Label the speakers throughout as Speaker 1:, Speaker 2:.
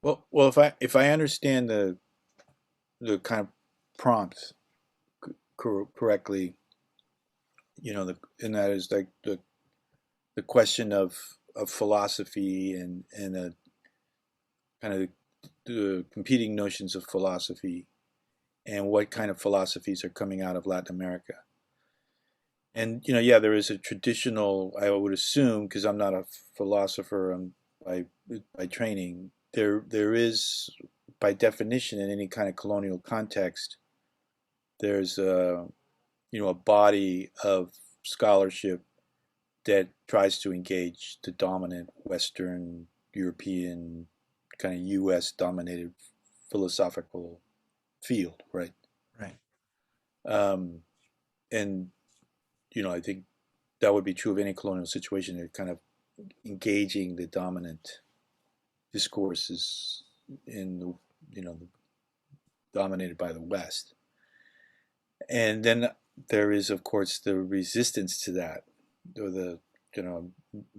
Speaker 1: Well, if I understand the kind of prompt correctly, and that is like the question of philosophy and a kind of the competing notions of philosophy and what kind of philosophies are coming out of Latin America. And yeah, there is a traditional, I would assume, because I'm not a philosopher by by training, there is by definition in any kind of colonial context, there's a body of scholarship that tries to engage the dominant Western European kind of U.S. dominated philosophical field, right?
Speaker 2: Right.
Speaker 1: Um, and I think that would be true of any colonial situation. They're kind of engaging the dominant discourses in the dominated by the West, and then there is, of course, the resistance to that, or the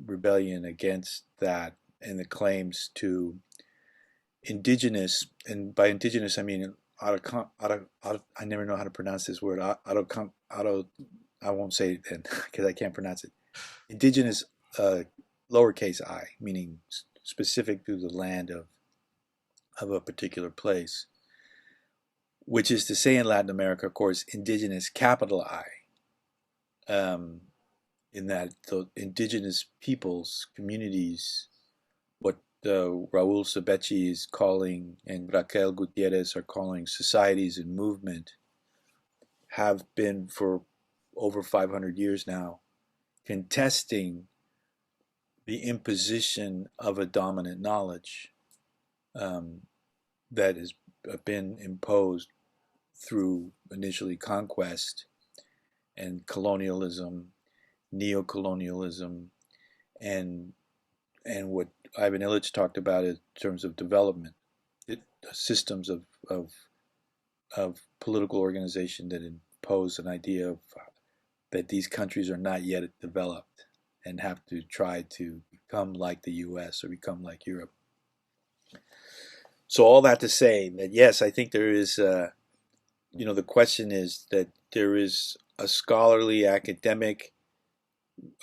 Speaker 1: rebellion against that, and the claims to indigenous, and by indigenous I mean I never know how to pronounce this word. Auto, I won't say it then because I can't pronounce it. Indigenous, uh, lowercase I, meaning specific to the land of a particular place, which is to say in Latin America, of course, indigenous capital I, in that the indigenous peoples, communities, what Raul Sabechi is calling and Raquel Gutierrez are calling societies in movement, have been for over 500 years now contesting the imposition of a dominant knowledge, um, that has been imposed through initially conquest and colonialism, neocolonialism, and what Ivan Illich talked about in terms of development, it, systems of political organization that impose an idea of that these countries are not yet developed and have to try to become like the U.S. or become like Europe. So all that to say that yes, I think there is, the question is that there is a scholarly academic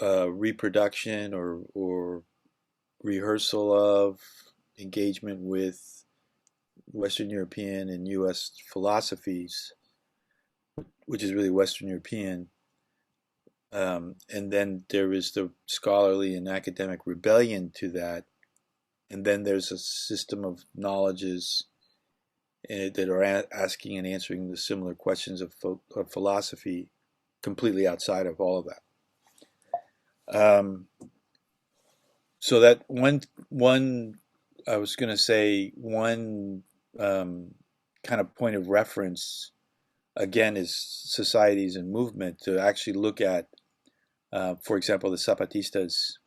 Speaker 1: reproduction or rehearsal of engagement with Western European and U.S. philosophies, which is really Western European. And then there is the scholarly and academic rebellion to that. And then there's a system of knowledges that are asking and answering the similar questions of philosophy completely outside of all of that. Um, so that one I was going to say one kind of point of reference again is societies and movement to actually look at, for example, the Zapatistas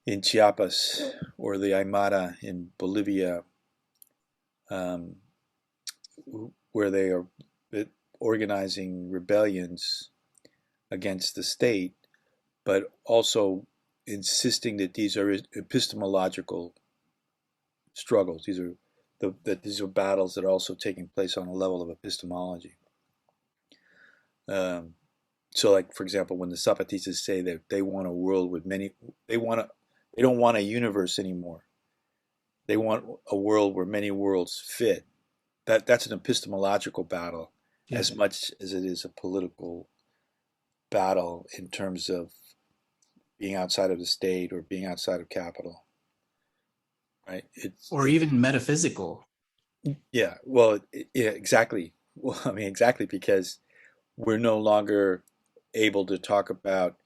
Speaker 1: in Chiapas or the Aymara in Bolivia, um, where they are organizing rebellions against the state, but also insisting that these are epistemological struggles. These are battles that are also taking place on a level of epistemology. Um, so, like for example, when the Zapatistas say that they want a world with many, they don't want a universe anymore. They want a world where many worlds fit. That's an epistemological battle
Speaker 2: Yeah.
Speaker 1: as much as it is a political battle in terms of being outside of the state or being outside of capital, right?
Speaker 2: Or even metaphysical.
Speaker 1: Yeah, well, yeah, exactly. Well, I mean, exactly because we're no longer able to talk about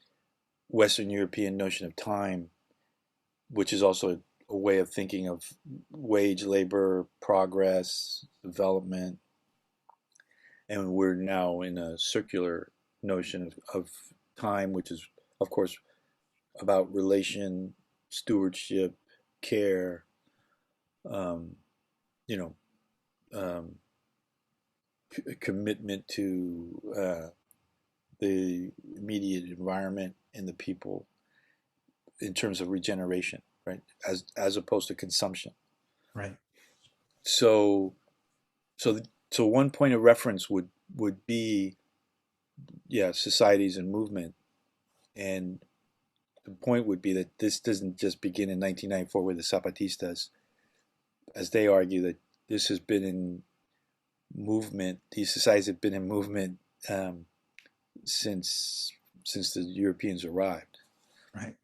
Speaker 1: Western European notion of time, which is also a way of thinking of wage labor, progress, development, and we're now in a circular notion of time, which is, of course, about relation, stewardship, care, um, you know, um, commitment to the immediate environment and the people in terms of regeneration, right? As opposed to consumption.
Speaker 2: Right.
Speaker 1: So so so one point of reference would be, yeah, societies and movement, and the point would be that this doesn't just begin in 1994 with the Zapatistas, as they argue that this has been in movement. These societies have been in movement um, since the Europeans arrived,
Speaker 2: Right.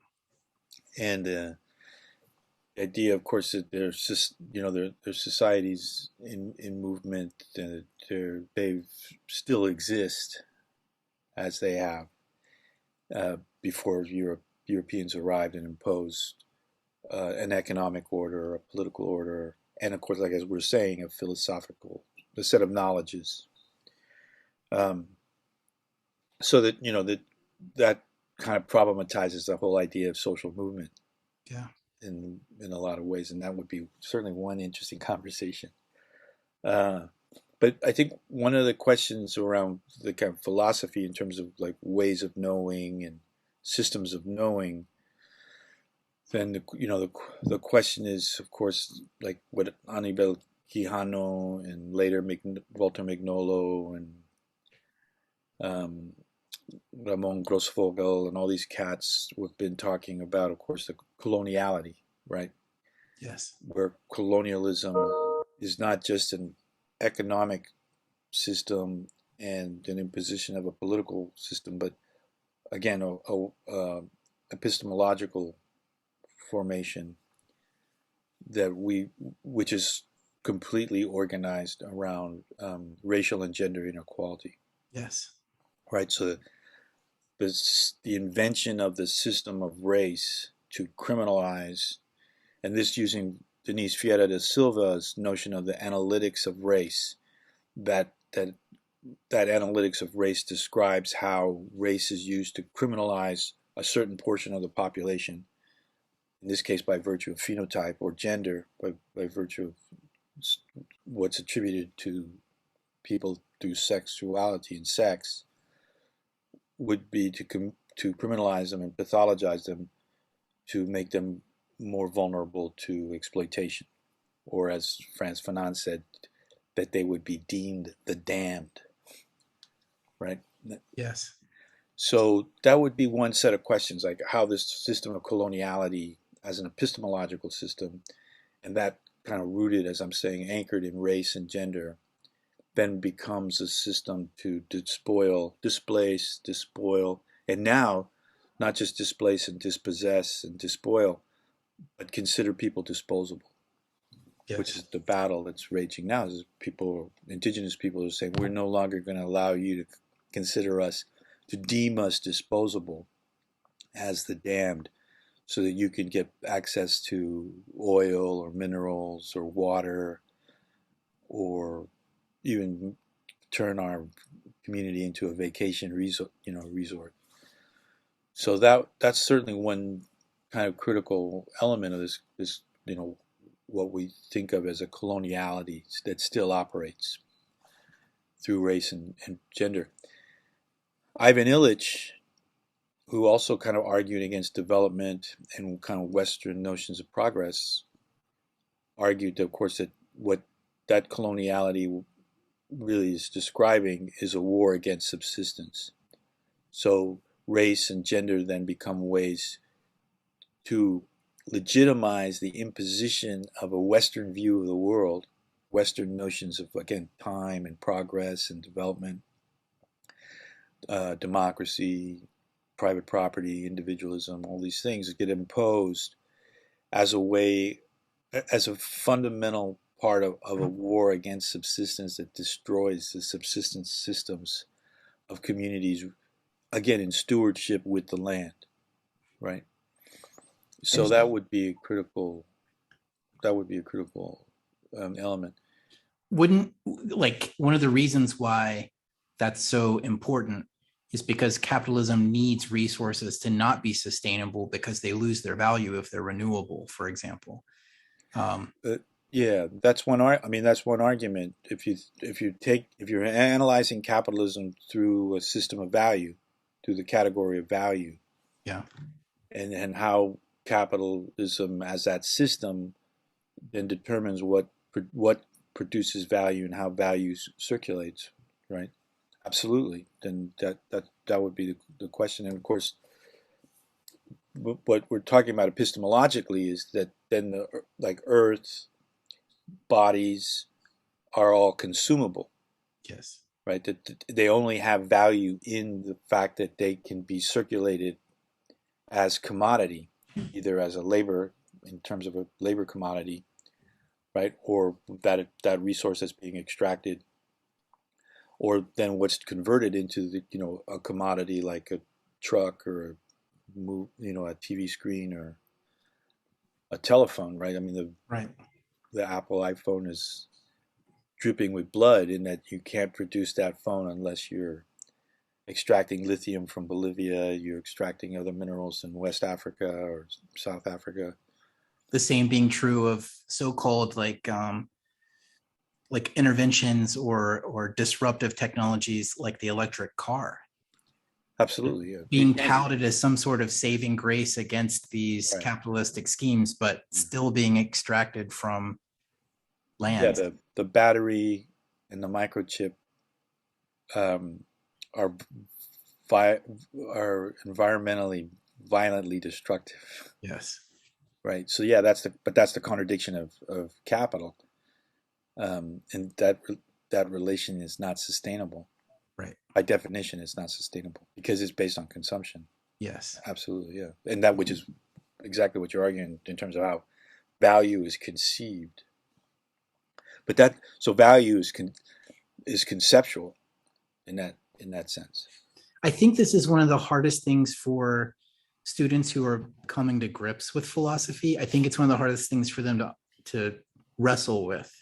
Speaker 1: and the idea, of course, that there's there's societies in movement, and they still exist as they have before Europeans arrived and imposed an economic order, a political order, and of course, like as we're saying, a set of knowledges. Um, so that that kind of problematizes the whole idea of social movement
Speaker 2: Yeah.
Speaker 1: in a lot of ways, and that would be certainly one interesting conversation. Uh, but I think one of the questions around the kind of philosophy in terms of like ways of knowing and systems of knowing, then the question is, of course, like what Anibal Quijano and later Walter Mignolo and um, Ramon Grossvogel and all these cats have been talking about, of course, the coloniality, right?
Speaker 2: Yes.
Speaker 1: Where colonialism is not just an economic system and an imposition of a political system, but again, epistemological formation which is completely organized around racial and gender inequality,
Speaker 2: Yes.
Speaker 1: right? So the invention of the system of race to criminalize, and this using Denise Vieira da Silva's notion of the analytics of race, that analytics of race describes how race is used to criminalize a certain portion of the population, in this case by virtue of phenotype, or gender by virtue of what's attributed to people through sexuality and sex, would be to criminalize them and pathologize them to make them more vulnerable to exploitation, or as Frantz Fanon said, that they would be deemed the damned, right?
Speaker 2: Yes.
Speaker 1: So that would be one set of questions, like how this system of coloniality as an epistemological system, and that kind of rooted, as I'm saying, anchored in race and gender, then becomes a system to displace, despoil, and now not just displace and dispossess and despoil, but consider people disposable, which
Speaker 2: Yes.
Speaker 1: is the battle that's raging now. Is indigenous people are saying, we're no longer going to allow you to consider us, to deem us disposable as the damned, so that you can get access to oil or minerals or water, or even turn our community into a vacation resort. So that's certainly one kind of critical element of this what we think of as a coloniality that still operates through race and gender. Ivan Illich, who also kind of argued against development and kind of Western notions of progress, argued, of course, that what that coloniality really is describing is a war against subsistence. So race and gender then become ways to legitimize the imposition of a Western view of the world, Western notions of, again, time and progress and development, democracy, private property, individualism, all these things get imposed as a fundamental part of a war against subsistence that destroys the subsistence systems of communities, again, in stewardship with the land, right? So
Speaker 2: And
Speaker 1: that would be a critical element.
Speaker 2: wouldn't, like, one of the reasons why that's so important is because capitalism needs resources to not be sustainable because they lose their value if they're renewable, for example.
Speaker 1: Yeah, that's one. That's one argument. If you're analyzing capitalism through a system of value, through the category of value,
Speaker 2: Yeah.
Speaker 1: and how capitalism as that system then determines what produces value and how value circulates, right? Absolutely. Then that would be the question. And of course, what we're talking about epistemologically is that then like Earth, bodies are all consumable.
Speaker 2: Yes.
Speaker 1: Right? That they only have value in the fact that they can be circulated as commodity, either as a labor in terms of a labor commodity, right, or that resource that's being extracted, or then what's converted into a commodity like a truck or a TV screen or a telephone, right? I mean the Apple iPhone is dripping with blood in that you can't produce that phone unless you're extracting lithium from Bolivia, you're extracting other minerals in West Africa or South Africa.
Speaker 2: The same being true of so-called like interventions or disruptive technologies like the electric car.
Speaker 1: Absolutely, yeah.
Speaker 2: Being touted as some sort of saving grace against these capitalistic schemes, but still being extracted from land.
Speaker 1: Yeah, the battery and the microchip are environmentally violently destructive.
Speaker 2: Yes.
Speaker 1: Right. So yeah, that's the contradiction of capital, and that relation is not sustainable.
Speaker 2: Right.
Speaker 1: By definition, it's not sustainable because it's based on consumption.
Speaker 2: Yes.
Speaker 1: Absolutely, yeah. And that which is exactly what you're arguing in terms of how value is conceived. But so value is conceptual in that sense.
Speaker 2: I think this is one of the hardest things for students who are coming to grips with philosophy. I think it's one of the hardest things for them to wrestle with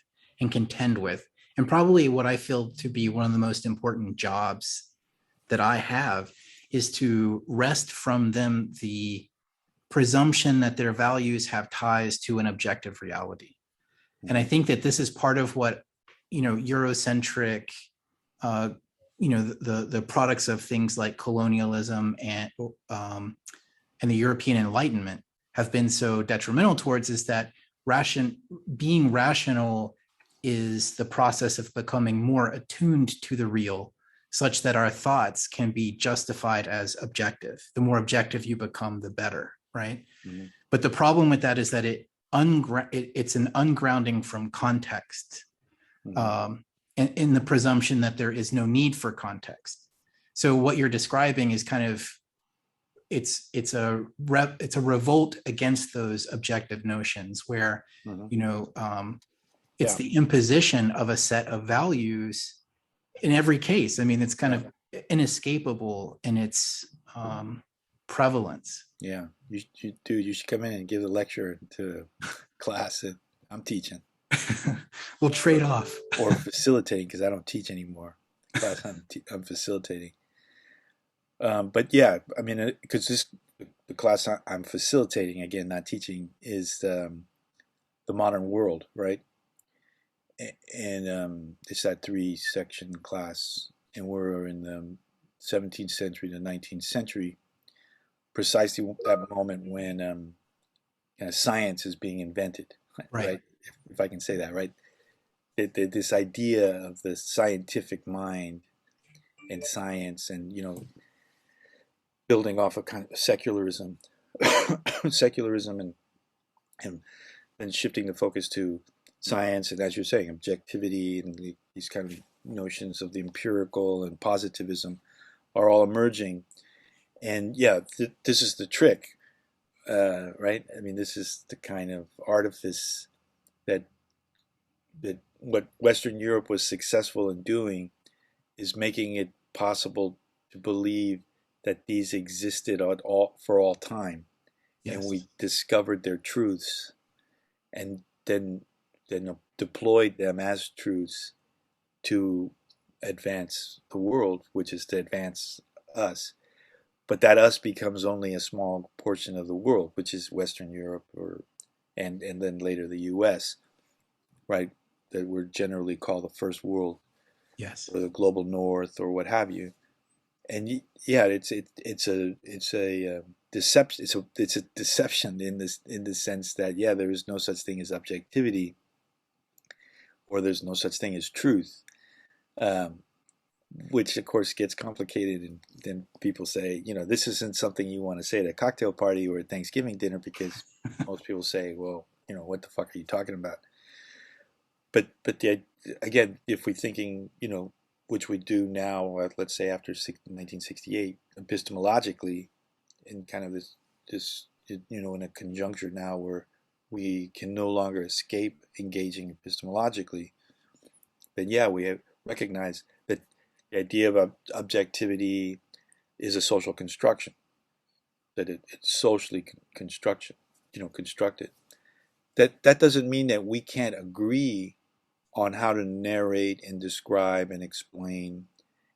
Speaker 2: and contend with. And probably what I feel to be one of the most important jobs that I have is to wrest from them the presumption that their values have ties to an objective reality. And I think that this is part of what, Eurocentric, the products of things like colonialism and the European Enlightenment have been so detrimental towards, is that being rational is the process of becoming more attuned to the real, such that our thoughts can be justified as objective. The more objective you become, the better, right? Mm-hmm. But the problem with that is that it's an ungrounding from context, and in the presumption that there is no need for context. So what you're describing is kind of it's a revolt against those objective notions where it's the imposition of a set of values in every case. I mean, it's kind of inescapable in its prevalence.
Speaker 1: Yeah, you should come in and give a lecture to class that I'm teaching.
Speaker 2: We'll trade off.
Speaker 1: Or facilitating, because I don't teach anymore. Class I'm facilitating. But yeah, I mean, because the class I'm facilitating, again, not teaching, is the modern world, right? And it's that 3-section class, and we're in the 17th century to 19th century, precisely that moment when science is being invented, right? If I can say that, right? This idea of the scientific mind and science, and building off of kind of secularism, and then shifting the focus to science, and as you're saying, objectivity, and these kind of notions of the empirical and positivism are all emerging. And yeah, this is the trick, right? I mean, this is the kind of artifice that what Western Europe was successful in doing, is making it possible to believe that these existed for all time. Yes. And we discovered their truths, and then deployed them as truths to advance the world, which is to advance us. But that us becomes only a small portion of the world, which is Western Europe, and then later the U.S., right? That we're generally called the first world,
Speaker 2: yes,
Speaker 1: or the global north, or what have you. And yeah, it's a deception. It's a deception in the sense that, yeah, there is no such thing as objectivity, or there's no such thing as truth, um, which of course gets complicated. And then people say, this isn't something you want to say at a cocktail party or a Thanksgiving dinner, because most people say, well, what the fuck are you talking about? But again, if we're thinking, which we do now, let's say after 1968, epistemologically, in kind of this in a conjuncture now where we can no longer escape engaging epistemologically, then yeah, we have recognized that the idea of objectivity is a social construction, that it's socially constructed. That doesn't mean that we can't agree on how to narrate and describe and explain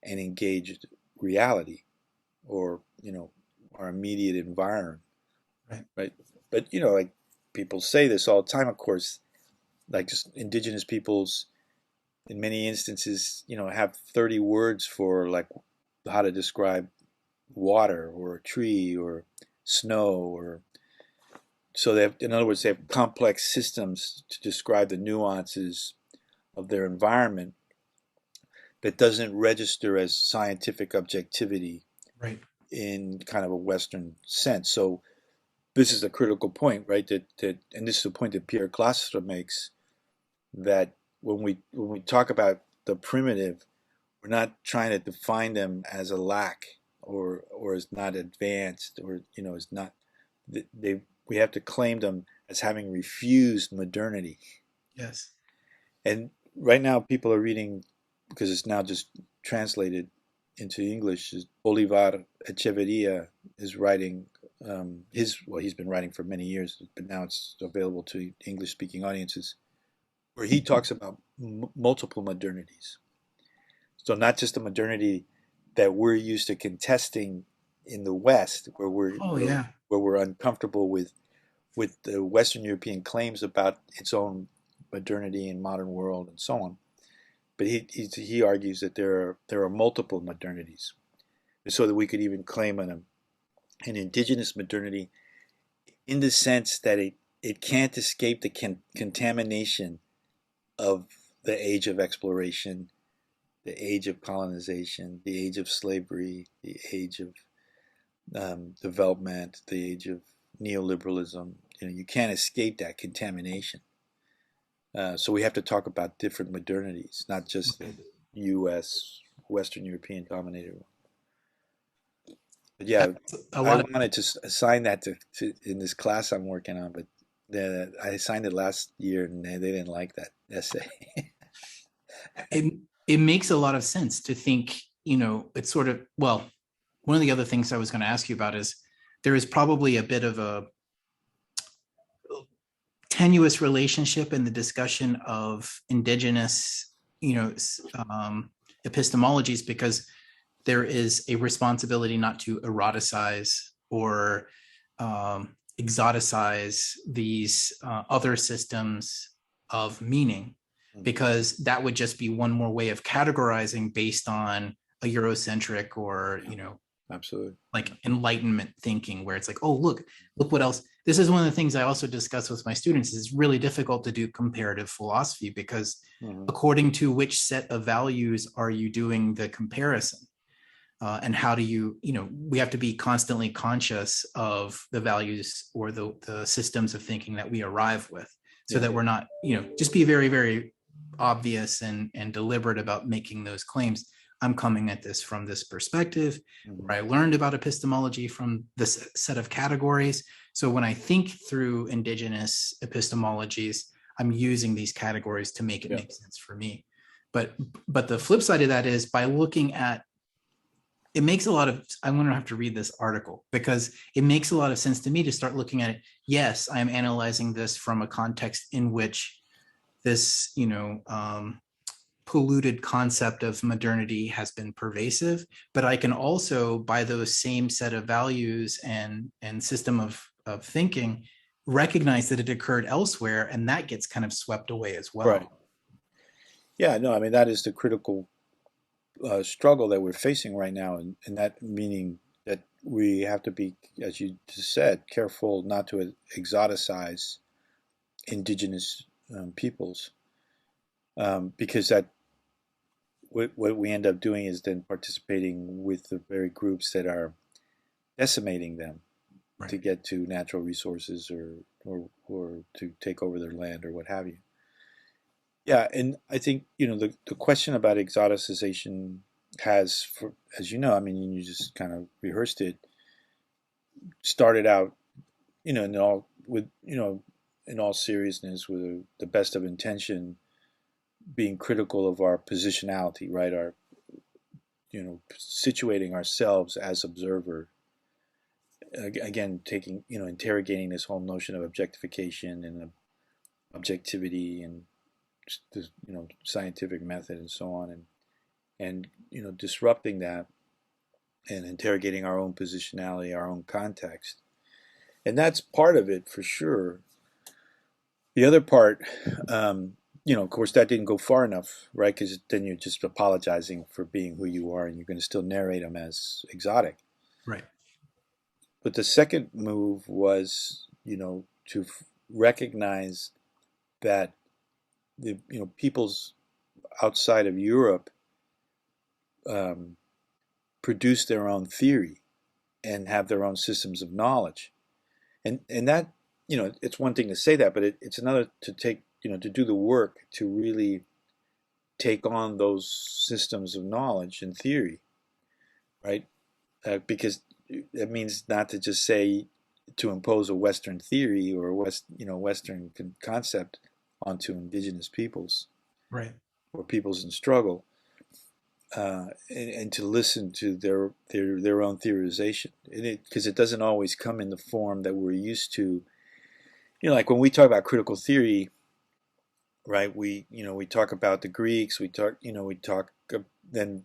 Speaker 1: and engage reality, or our immediate environment, right? But like people say this all the time, of course, like just indigenous peoples in many instances, have 30 words for like how to describe water or a tree or snow, or so they have, in other words, they have complex systems to describe the nuances of their environment that doesn't register as scientific objectivity,
Speaker 2: right,
Speaker 1: in kind of a Western sense. So this is a critical point, right? And this is a point that Pierre Clastre makes, that when we talk about the primitive, we're not trying to define them as a lack, or as not advanced, or as not, we have to claim them as having refused modernity.
Speaker 2: yes,
Speaker 1: And right now people are reading, because it's now just translated into English, is Bolivar Echeverria is writing he's been writing for many years, but now it's available to English speaking audiences, where he talks about multiple modernities. So not just the modernity that we're used to contesting in the West, where we're uncomfortable with the Western European claims about its own modernity and modern world and so on. But he argues that there are multiple modernities, so that we could even claim an indigenous modernity, in the sense that it can't escape the contamination of the age of exploration, the age of colonization, the age of slavery, the age of development, the age of neoliberalism. You can't escape that contamination. So we have to talk about different modernities, not just the U.S. Western European dominated one. But yeah, I wanted to assign that to in this class I'm working on, but I assigned it last year and they didn't like that essay.
Speaker 2: it makes a lot of sense to think, it's sort of, well, one of the other things I was going to ask you about is there is probably a bit of a tenuous relationship in the discussion of indigenous, epistemologies, because there is a responsibility not to eroticize or exoticize these other systems of meaning, because that would just be one more way of categorizing based on a Eurocentric or,
Speaker 1: absolutely,
Speaker 2: like Enlightenment thinking, where it's like, oh, look what else. This is one of the things I also discuss with my students. It's really difficult to do comparative philosophy, because according to which set of values are you doing the comparison? And how do you, we have to be constantly conscious of the values or the systems of thinking that we arrive with, so that we're not, just be very, very obvious and deliberate about making those claims. I'm coming at this from this perspective, where I learned about epistemology from this set of categories. So when I think through indigenous epistemologies, I'm using these categories to make it make sense for me. But the flip side of that is, by looking at, it makes a lot of, I'm going to have to read this article, because it makes a lot of sense to me to start looking at it. Yes, I'm analyzing this from a context in which this, polluted concept of modernity has been pervasive, but I can also, by those same set of values and system of thinking, recognize that it occurred elsewhere, and that gets kind of swept away as well.
Speaker 1: Right. Yeah, no, I mean, that is the critical struggle that we're facing right now, and that meaning that we have to be, as you just said, careful not to exoticize indigenous peoples, because that what we end up doing is then participating with the very groups that are decimating them to
Speaker 2: Right.
Speaker 1: get to natural resources or to take over their land or what have you. Yeah, and I think the question about exoticization has, for, as you know, I mean, you just kind of rehearsed it, started out, in all with in all seriousness, with the best of intention, being critical of our positionality, right? Our situating ourselves as observer. Again, taking interrogating this whole notion of objectification and objectivity and the scientific method and so on, and disrupting that and interrogating our own positionality, our own context, and that's part of it for sure. The other part, of course, that didn't go far enough, right? Because then you're just apologizing for being who you are, and you're going to still narrate them as exotic.
Speaker 2: Right.
Speaker 1: But the second move was, to recognize that the peoples outside of Europe um, produce their own theory and have their own systems of knowledge, and that it's one thing to say that, but it's another to take to do the work to really take on those systems of knowledge and theory, right? Because it means not to just say to impose a Western theory or Western concept onto indigenous peoples
Speaker 2: Right.
Speaker 1: or peoples in struggle, and to listen to their own theorization, because it doesn't always come in the form that we're used to. Like when we talk about critical theory, right? We talk about the Greeks. Then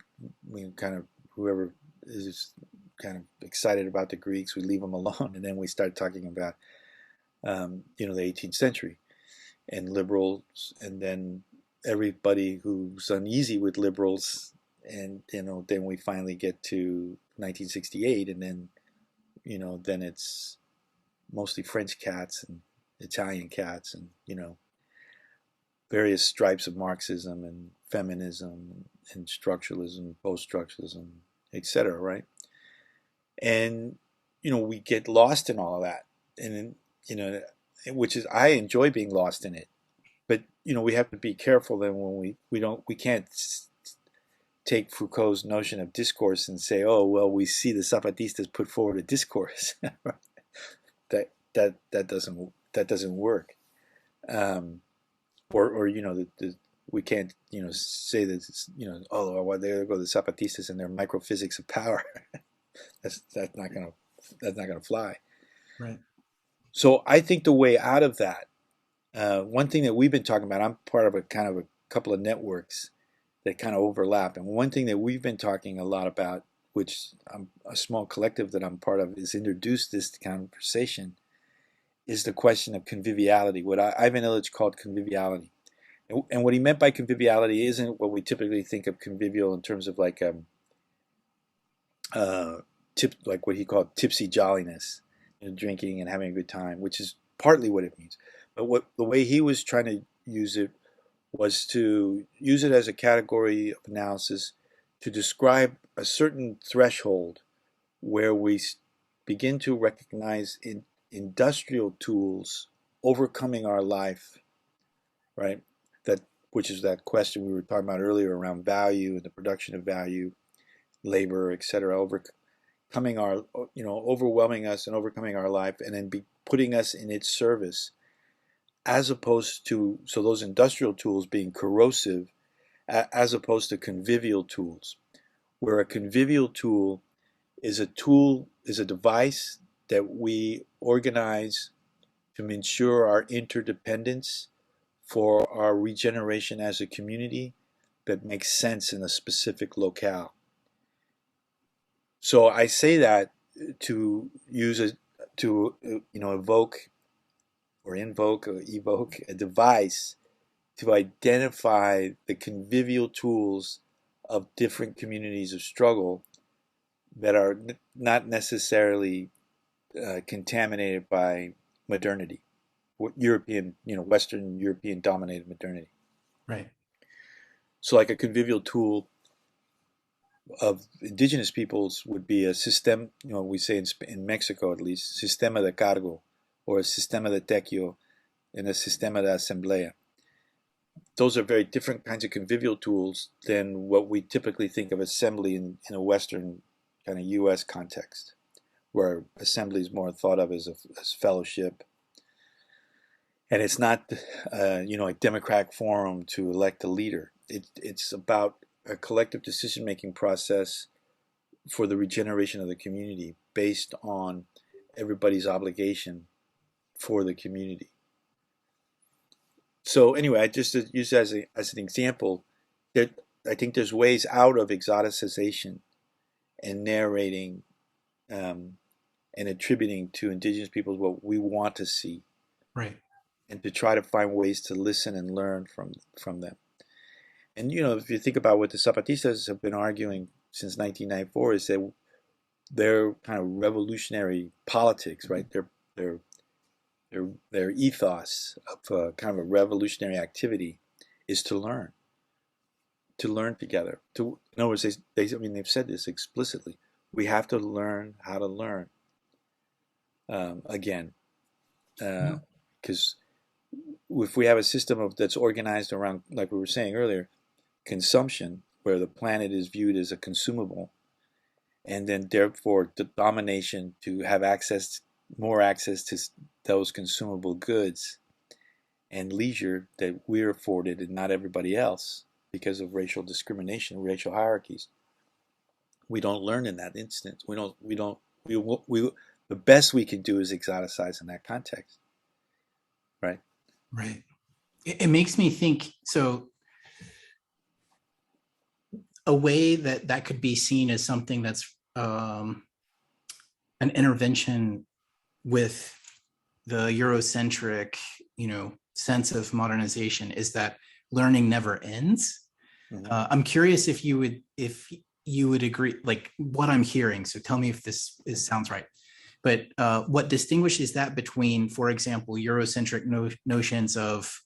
Speaker 1: we kind of whoever is kind of excited about the Greeks, we leave them alone, and then we start talking about the 18th century and liberals, and then everybody who's uneasy with liberals, and then we finally get to 1968, and then it's mostly French cats and Italian cats, and various stripes of Marxism and feminism and structuralism, post-structuralism, etc. Right? And we get lost in all of that, and which is, I enjoy being lost in it, but we have to be careful then when we can't take Foucault's notion of discourse and say, oh well, we see the Zapatistas put forward a discourse. That doesn't work. Or we can't say that oh well, there go the Zapatistas and their microphysics of power. that's not gonna fly.
Speaker 2: Right.
Speaker 1: So I think the way out of that, one thing that we've been talking about, I'm part of a couple of networks that kind of overlap, and one thing that we've been talking a lot about, which a small collective that I'm part of, is introduced this conversation, is the question of conviviality, what Ivan Illich called conviviality. And what he meant by conviviality isn't what we typically think of convivial in terms of like like what he called tipsy jolliness, drinking and having a good time, which is partly what it means. But the way he was trying to use it was to use it as a category of analysis to describe a certain threshold where we begin to recognize in industrial tools overcoming our life, right? That which is that question we were talking about earlier around value and the production of value, labor, etc. Overcoming our, overwhelming us and overcoming our life, and then putting us in its service, as opposed to those industrial tools being corrosive, as opposed to convivial tools, where a convivial tool is a device that we organize to ensure our interdependence for our regeneration as a community that makes sense in a specific locale. So I say that to use it to evoke or invoke or evoke a device to identify the convivial tools of different communities of struggle that are not necessarily contaminated by modernity, European, Western European dominated modernity.
Speaker 2: Right.
Speaker 1: So like a convivial tool of indigenous peoples would be a system, we say in Mexico at least, sistema de cargo, or a sistema de tequio, and a sistema de asamblea. Those are very different kinds of convivial tools than what we typically think of assembly in a Western kind of U.S. context, where assembly is more thought of as fellowship. And it's not, a democratic forum to elect a leader. It's about a collective decision-making process for the regeneration of the community based on everybody's obligation for the community. So anyway, I just use as an example that I think there's ways out of exoticization and narrating and attributing to indigenous peoples what we want to see.
Speaker 2: Right.
Speaker 1: And to try to find ways to listen and learn from them. And if you think about what the Zapatistas have been arguing since 1994, is that their kind of revolutionary politics, right? Their ethos of kind of a revolutionary activity is to learn together. In other words, they've said this explicitly. We have to learn how to learn again, because if we have a system that's organized around, like we were saying earlier, consumption, where the planet is viewed as a consumable, and then therefore the domination to have more access to those consumable goods and leisure that we're afforded and not everybody else because of racial discrimination, racial hierarchies. We don't learn in that instance. The best we can do is exoticize in that context. Right.
Speaker 2: Right. It makes me think, so a way that could be seen as something that's an intervention with the Eurocentric, sense of modernization is that learning never ends. Mm-hmm. I'm curious if you would agree, like what I'm hearing. So tell me if this sounds right. But what distinguishes that between, for example, Eurocentric notions of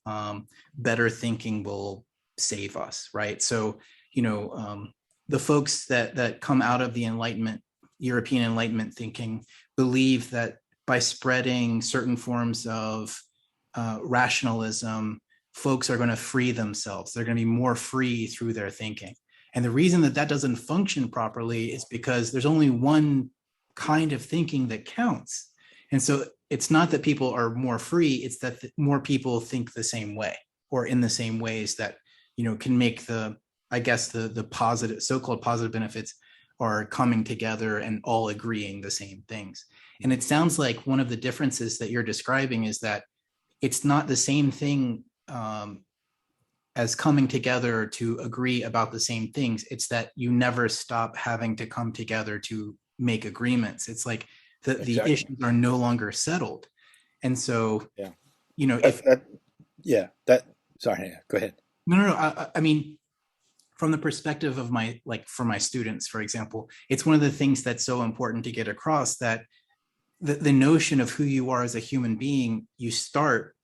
Speaker 2: better thinking will save us, right? So, the folks that come out of the Enlightenment, European Enlightenment thinking, believe that by spreading certain forms of rationalism, folks are going to free themselves. They're going to be more free through their thinking. And the reason that doesn't function properly is because there's only one kind of thinking that counts. And so it's not that people are more free, it's that more people think the same way or in the same ways that, can make the positive, so-called positive benefits are coming together and all agreeing the same things. And it sounds like one of the differences that you're describing is that it's not the same thing as coming together to agree about the same things. It's that you never stop having to come together to make agreements. It's like the issues are no longer settled. And so,
Speaker 1: sorry, go ahead.
Speaker 2: No. I mean, from the perspective of for my students, for example, it's one of the things that's so important to get across, that the notion of who you are as a human being, you start,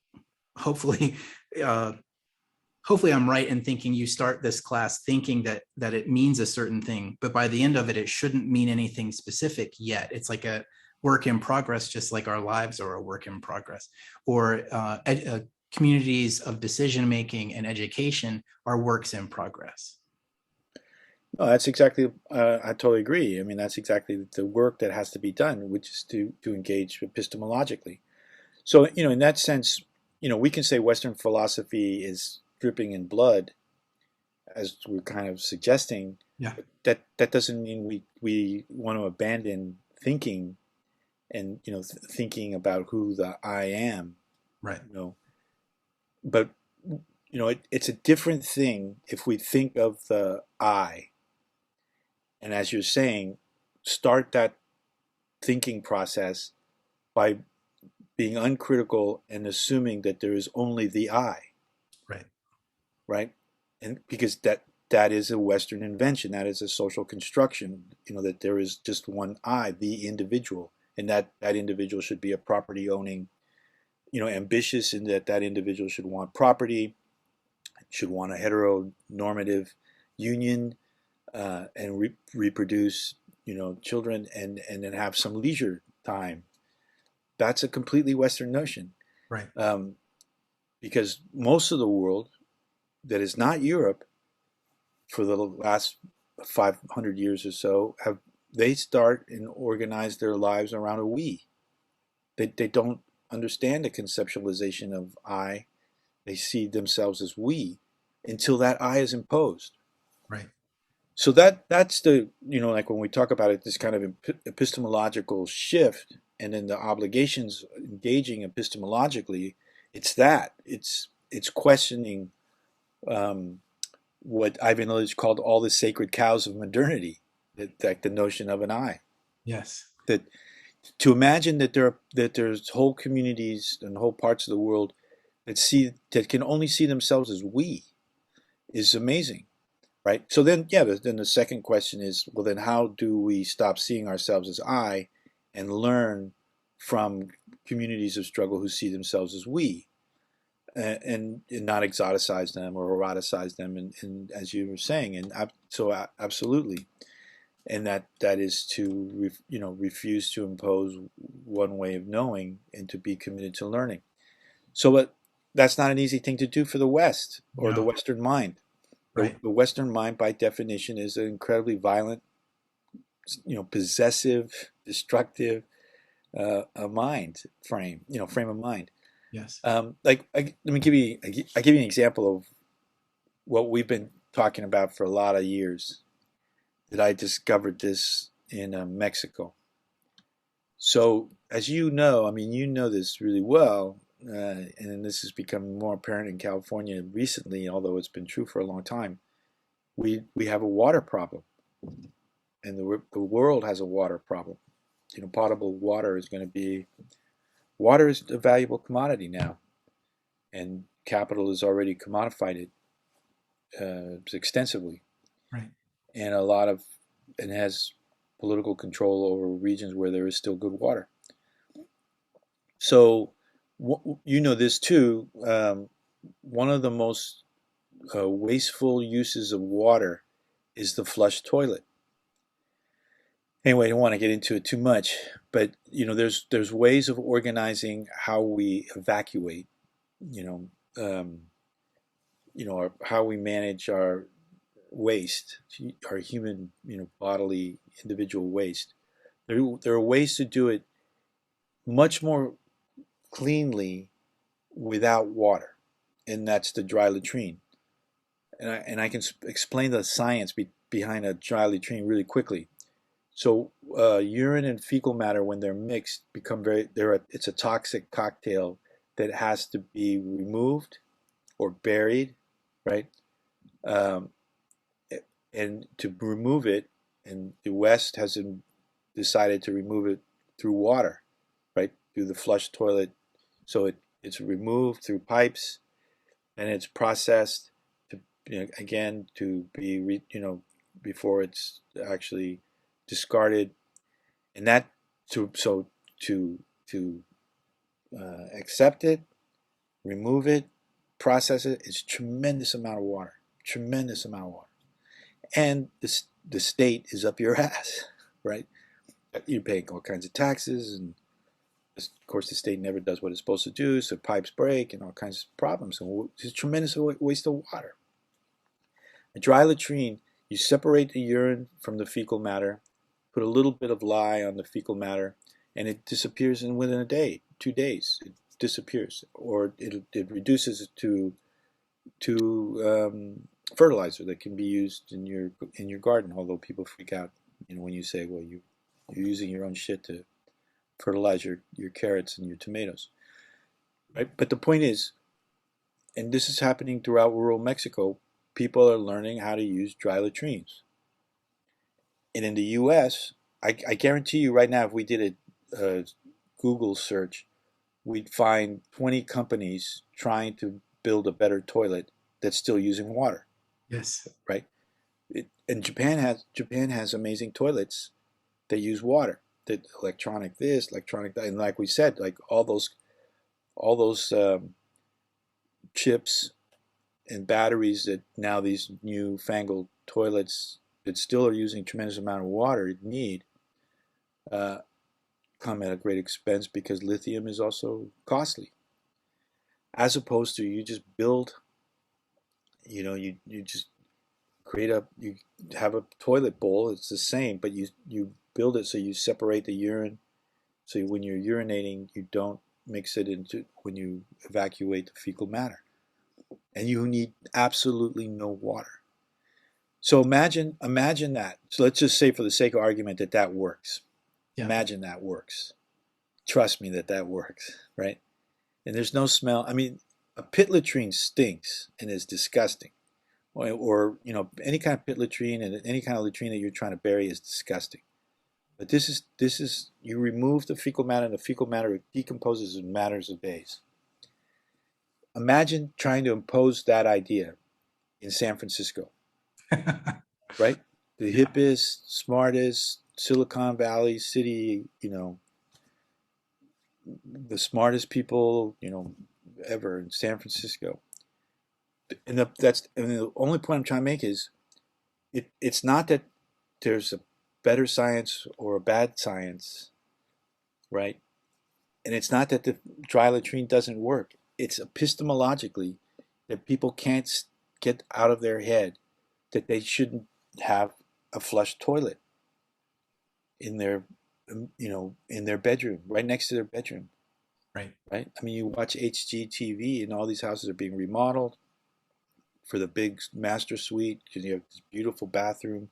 Speaker 2: hopefully I'm right in thinking you start this class thinking that it means a certain thing, but by the end of it shouldn't mean anything specific yet. It's like a work in progress, just like our lives are a work in progress, or communities of decision making and education are works in progress.
Speaker 1: No, that's exactly. I totally agree. I mean, that's exactly the work that has to be done, which is to engage epistemologically. So, in that sense, we can say Western philosophy is dripping in blood, as we're kind of suggesting.
Speaker 2: Yeah.
Speaker 1: That doesn't mean we want to abandon thinking, and thinking about who the I am.
Speaker 2: Right.
Speaker 1: But it's a different thing if we think of the I. And as you're saying, start that thinking process by being uncritical and assuming that there is only the I.
Speaker 2: Right.
Speaker 1: Right? And because that that is a Western invention. That is a social construction. That there is just one I, the individual, and that individual should be a property owning, ambitious, in that individual should want property, should want a heteronormative union, and reproduce, children, and then have some leisure time. That's a completely Western notion.
Speaker 2: Right.
Speaker 1: Because most of the world that is not Europe, for the last 500 years or so, they start and organize their lives around a we. They don't understand the conceptualization of I. They see themselves as we until that I is imposed.
Speaker 2: Right.
Speaker 1: So that's the, like when we talk about it, this kind of epistemological shift, and then the obligations engaging epistemologically, it's questioning what Ivan Illich called all the sacred cows of modernity, like the notion of an I.
Speaker 2: Yes.
Speaker 1: That to imagine that there's whole communities and whole parts of the world that can only see themselves as we is amazing, right? So then the second question is, well, then how do we stop seeing ourselves as I and learn from communities of struggle who see themselves as we, and not exoticize them or eroticize them, and as you were saying, and so absolutely, and that is to refuse to impose one way of knowing and to be committed to learning. So that's not an easy thing to do for the West or the Western mind.
Speaker 2: Right.
Speaker 1: The Western mind, by definition, is an incredibly violent, possessive, destructive frame of mind.
Speaker 2: Yes.
Speaker 1: Let me give you an example of what we've been talking about for a lot of years. That I discovered this in Mexico. So, as you know, you know this really well, and this has become more apparent in California recently, although it's been true for a long time. We have a water problem, and the world has a water problem. Potable water is a valuable commodity now, and capital has already commodified it extensively.
Speaker 2: Right.
Speaker 1: And has political control over regions where there is still good water. So, this too. One of the most wasteful uses of water is the flush toilet. Anyway, I don't want to get into it too much, but there's ways of organizing how we evacuate. How we manage our waste, our human, bodily, individual waste. There are ways to do it much more cleanly without water, and that's the dry latrine. And I can explain the science behind a dry latrine really quickly. So urine and fecal matter, when they're mixed, it's a toxic cocktail that has to be removed or buried, right? And to remove it, and the West has decided to remove it through water, right? Through the flush toilet. So it's removed through pipes, and it's processed to again to be before it's actually discarded, and that to accept it, remove it, process it, is tremendous amount of water, and the state is up your ass, right? You're paying all kinds of taxes, and of course the state never does what it's supposed to do, so pipes break and all kinds of problems, and it's a tremendous waste of water. A dry latrine, you separate the urine from the fecal matter, put a little bit of lye on the fecal matter, and it disappears within a day, 2 days. It disappears, or it reduces it to fertilizer that can be used in your garden. Although people freak out, when you say, well, you're using your own shit to fertilize your carrots and your tomatoes, right? But the point is, and this is happening throughout rural Mexico, people are learning how to use dry latrines. And in the U.S., I guarantee you right now, if we did a Google search, we'd find 20 companies trying to build a better toilet that's still using water.
Speaker 2: Yes.
Speaker 1: Right? And Japan has amazing toilets that use water. That electronic this, electronic that, and like we said, like all those chips and batteries that now these newfangled toilets that still are using tremendous amount of water need uh, come at a great expense because lithium is also costly. As opposed to you just build, you just you have a toilet bowl. It's the same, but you build it so you separate the urine. So when you're urinating, you don't mix it into when you evacuate the fecal matter, and you need absolutely no water. So imagine that. So let's just say, for the sake of argument, that works.
Speaker 2: Yeah.
Speaker 1: Imagine that works. Trust me that works, right? And there's no smell. I mean, a pit latrine stinks and is disgusting. Or any kind of pit latrine and any kind of latrine that you're trying to bury is disgusting. But this is you remove the fecal matter, and the fecal matter decomposes in matters of days. Imagine trying to impose that idea in San Francisco, right? The
Speaker 2: Yeah.
Speaker 1: hippest, smartest Silicon Valley city, the smartest people, ever in San Francisco. And the only point I'm trying to make is it's not that there's a better science or a bad science, right? And it's not that the dry latrine doesn't work. It's epistemologically that people can't get out of their head that they shouldn't have a flush toilet in their in their bedroom, right next to their bedroom.
Speaker 2: Right.
Speaker 1: Right? I mean, you watch HGTV and all these houses are being remodeled for the big master suite because you have this beautiful bathroom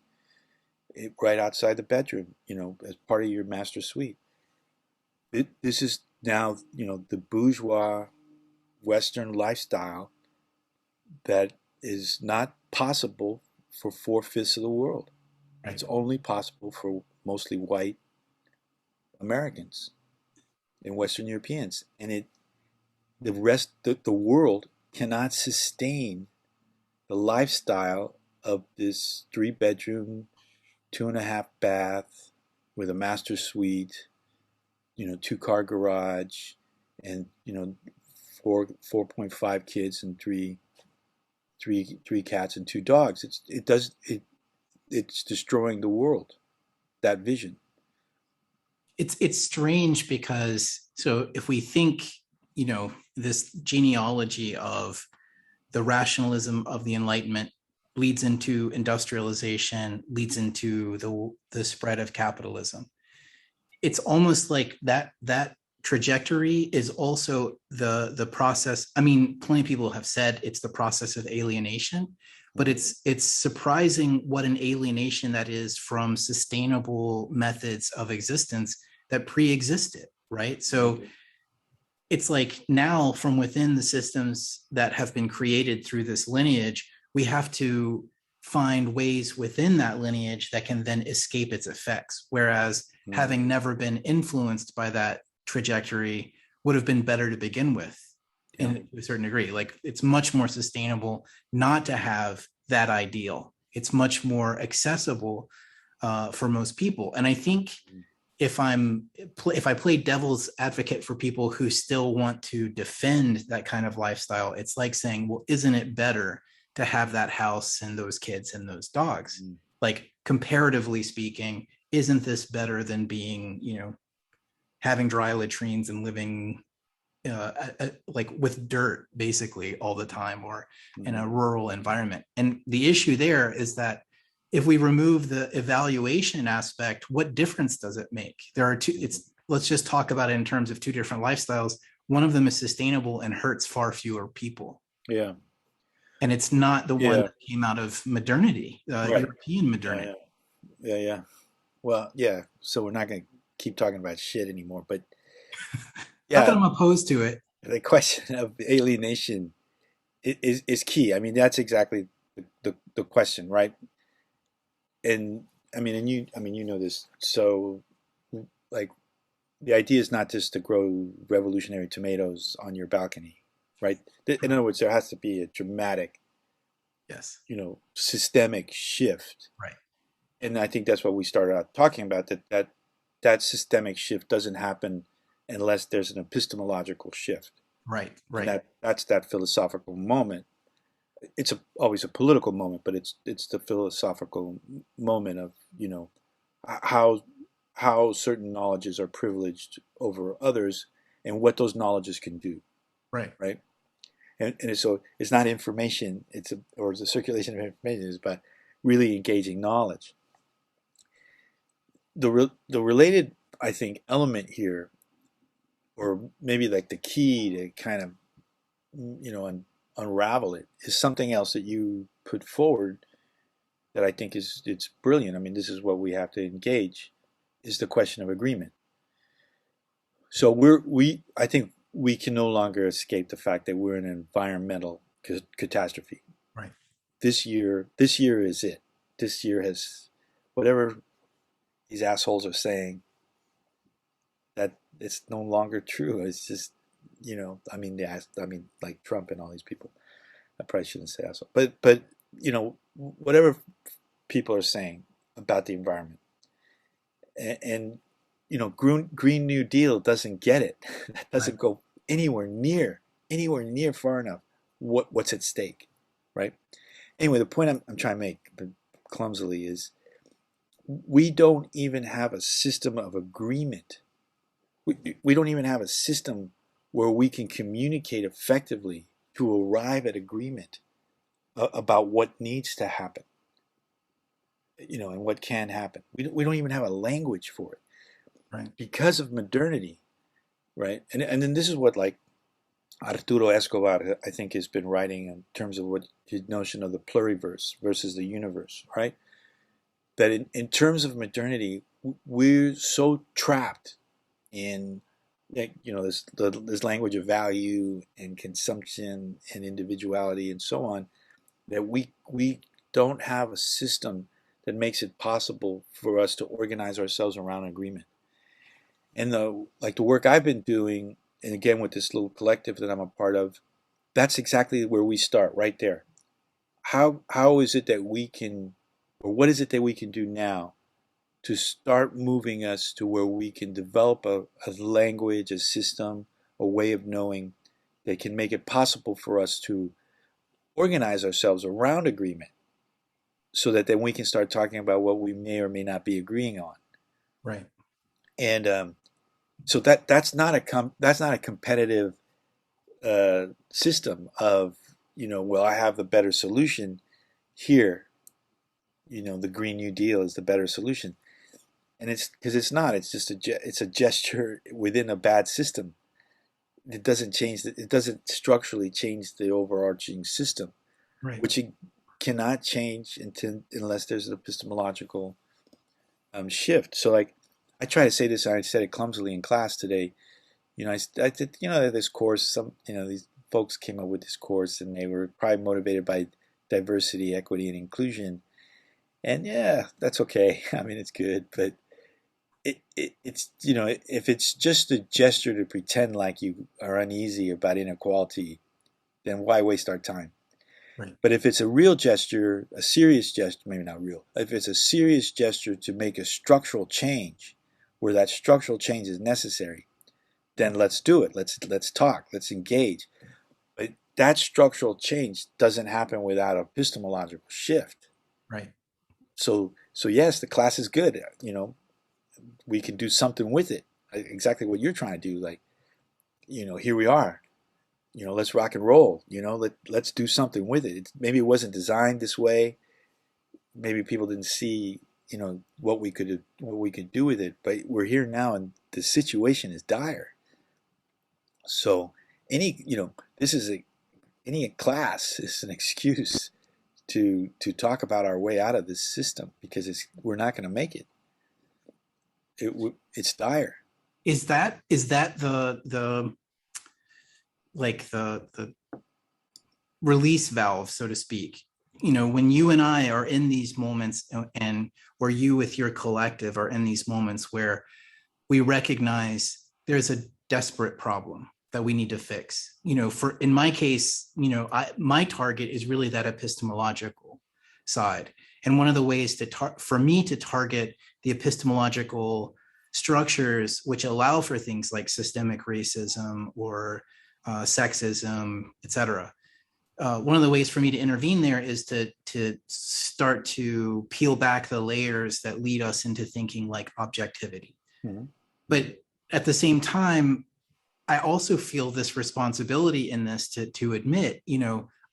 Speaker 1: right outside the bedroom, as part of your master suite. This is now, the bourgeois Western lifestyle that is not possible for 4/5 of the world.
Speaker 2: Right.
Speaker 1: It's only possible for mostly white Americans and Western Europeans, and the world cannot sustain the lifestyle of this 3-bedroom, 2.5 bath with a master suite, 2-car garage, and 4.5 kids and three cats and 2 dogs. It's destroying the world. That vision.
Speaker 2: It's strange because, so if we think, this genealogy of the rationalism of the Enlightenment leads into industrialization, leads into the spread of capitalism. It's almost like that trajectory is also the process. I mean, plenty of people have said it's the process of alienation, but it's surprising what an alienation that is from sustainable methods of existence that pre-existed, right? So it's like now, from within the systems that have been created through this lineage, we have to find ways within that lineage that can then escape its effects. Whereas having never been influenced by that trajectory would have been better to begin with, to a certain degree. Like, it's much more sustainable not to have that ideal. It's much more accessible for most people. And I think if I play devil's advocate for people who still want to defend that kind of lifestyle, it's like saying, well, isn't it better to have that house and those kids and those dogs? Like, comparatively speaking, isn't this better than being, having dry latrines and living like with dirt basically all the time, or in a rural environment? And the issue there is that if we remove the evaluation aspect, what difference does it make? There are let's just talk about it in terms of two different lifestyles. One of them is sustainable and hurts far fewer people.
Speaker 1: Yeah.
Speaker 2: And it's not the one that came out of modernity,
Speaker 1: Right.
Speaker 2: European modernity.
Speaker 1: Yeah. Well, yeah. So we're not going to keep talking about shit anymore, but
Speaker 2: Not that I'm opposed to it.
Speaker 1: The question of alienation is key. I mean, that's exactly the question, right? And you know this. So, like, the idea is not just to grow revolutionary tomatoes on your balcony, right? In other words, there has to be a dramatic
Speaker 2: Yes.
Speaker 1: Systemic shift.
Speaker 2: Right.
Speaker 1: And I think that's what we started out talking about, that systemic shift doesn't happen unless there's an epistemological shift.
Speaker 2: Right.
Speaker 1: And
Speaker 2: Right.
Speaker 1: that's that philosophical moment. It's always a political moment, but it's the philosophical moment of, how certain knowledges are privileged over others and what those knowledges can do.
Speaker 2: Right.
Speaker 1: Right. And so it's not information, or the circulation of information is about really engaging knowledge. The related, I think, element here, or maybe like the key to kind of, unravel it, is something else that you put forward that I think it's brilliant. I mean, this is what we have to engage, is the question of agreement. So I think we can no longer escape the fact that we're in an environmental catastrophe.
Speaker 2: Right.
Speaker 1: This year is it. This year has, whatever these assholes are saying, that it's no longer true. It's just, like Trump and all these people. I probably shouldn't say asshole, but whatever people are saying about the environment, and Green New Deal doesn't get it. That doesn't
Speaker 2: Right.
Speaker 1: go anywhere near far enough what's at stake, right? Anyway, the point I'm trying to make, but clumsily, is we don't even have a system of agreement. We don't even have a system where we can communicate effectively to arrive at agreement about what needs to happen, and what can happen. We don't even have a language for it.
Speaker 2: Right.
Speaker 1: Because of modernity, right? And then this is what, like, Arturo Escobar, I think, has been writing in terms of what his notion of the pluriverse versus the universe, right? That in terms of modernity, we're so trapped in, this language of value and consumption and individuality and so on, that we don't have a system that makes it possible for us to organize ourselves around agreement. And the work I've been doing, and again with this little collective that I'm a part of, that's exactly where we start, right there. How is it that we can, or what is it that we can do now to start moving us to where we can develop a language, a system, a way of knowing that can make it possible for us to organize ourselves around agreement, so that then we can start talking about what we may or may not be agreeing on.
Speaker 2: Right.
Speaker 1: And so that's not a competitive system of, well, I have the better solution here. The Green New Deal is the better solution, and it's because it's not. It's just it's a gesture within a bad system. It doesn't change. It doesn't structurally change the overarching system,
Speaker 2: Right.
Speaker 1: which it cannot change unless there's an epistemological shift. So, like, I try to say this, and I said it clumsily in class today. I did, this course. These folks came up with this course, and they were probably motivated by diversity, equity, and inclusion. And yeah, that's okay. I mean, it's good, but it's if it's just a gesture to pretend like you are uneasy about inequality, then why waste our time?
Speaker 2: Right.
Speaker 1: But if it's a real gesture, a serious gesture, maybe not real, if it's a serious gesture to make a structural change, where that structural change is necessary, then let's do it. Let's talk. Let's engage. But that structural change doesn't happen without epistemological shift.
Speaker 2: Right.
Speaker 1: So yes, the class is good. We can do something with it. Exactly what you're trying to do. Like, here we are. Let's rock and roll. Let's do something with it. Maybe it wasn't designed this way. Maybe people didn't see, what we could do with it. But we're here now, and the situation is dire. So this is any class is an excuse to talk about our way out of this system, because we're not going to make it. It's dire.
Speaker 2: Is that the release valve, so to speak? When you and I are in these moments, or you with your collective are in these moments where we recognize there's a desperate problem, that we need to fix. For in my case, my target is really that epistemological side. And one of the ways for me to target the epistemological structures which allow for things like systemic racism or sexism, etc. One of the ways for me to intervene there is to start to peel back the layers that lead us into thinking like objectivity. Mm-hmm. But at the same time, I also feel this responsibility in this to admit,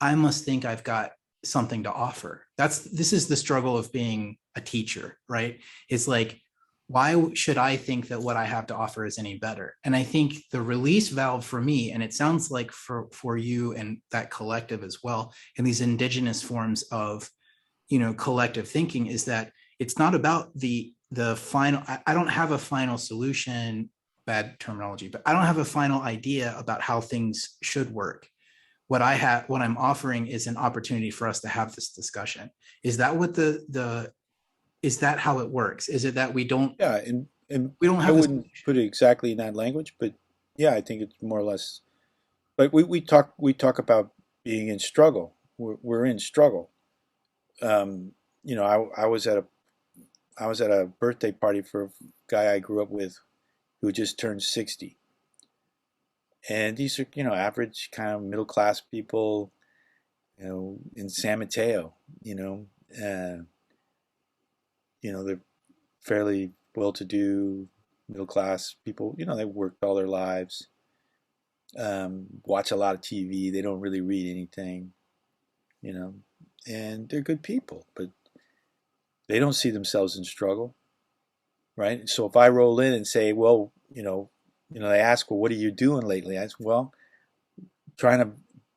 Speaker 2: I must think I've got something to offer. This is the struggle of being a teacher, right? It's like, why should I think that what I have to offer is any better? And I think the release valve for me, and it sounds like for you and that collective as well, in these indigenous forms of, collective thinking, is that it's not about the final. I don't have a final solution, bad terminology, but I don't have a final idea about how things should work. What I'm offering is an opportunity for us to have this discussion. Is that what is that how it works? Is it that we don't?
Speaker 1: Yeah, and we don't have. I wouldn't put it exactly in that language, but yeah, I think it's more or less. But we talk about being in struggle. We're in struggle. I was at a birthday party for a guy I grew up with, who just turned 60, and these are average kind of middle class people, in San Mateo, they're fairly well-to-do, middle-class people. They worked all their lives, watch a lot of TV. They don't really read anything, and they're good people, but they don't see themselves in struggle, right? So if I roll in and say, well, they ask, well, what are you doing lately? I say, well, trying to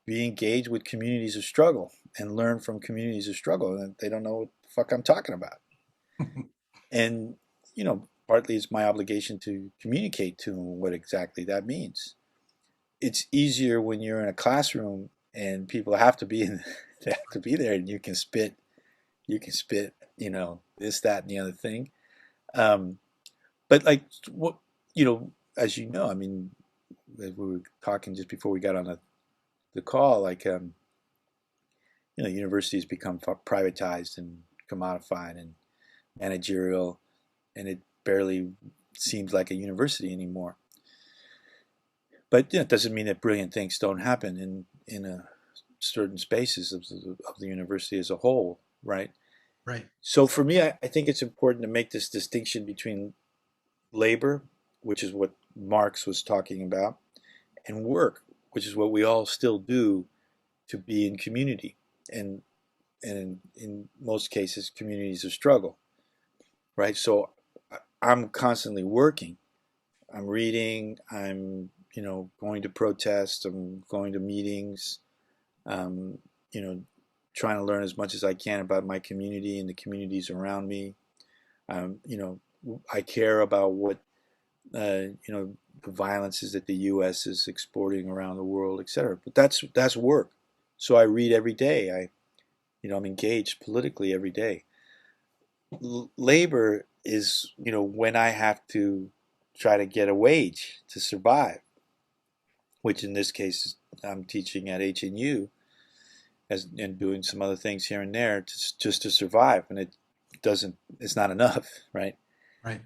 Speaker 1: be engaged with communities of struggle and learn from communities of struggle, and they don't know what the fuck I'm talking about. And, partly it's my obligation to communicate to them what exactly that means. It's easier when you're in a classroom and people have to be they have to be there, and you can spit, this, that, and the other thing. But like, what, as you know, I mean, as we were talking just before we got on the call, like, universities become privatized and commodified and managerial, and it barely seems like a university anymore. But it doesn't mean that brilliant things don't happen in certain spaces of the university as a whole, right?
Speaker 2: Right.
Speaker 1: So for me, I think it's important to make this distinction between labor, which is what Marx was talking about, and work, which is what we all still do to be in community, and in most cases, communities of struggle, right? So I'm constantly working. I'm reading. I'm going to protests. I'm going to meetings. Trying to learn as much as I can about my community and the communities around me. I care about what the violences that the U.S. is exporting around the world, etc. But that's work. So I read every day. I'm engaged politically every day. Labor is, when I have to try to get a wage to survive, which in this case I'm teaching at HNU and doing some other things here and there just to survive, and it's not enough, right?
Speaker 2: Right.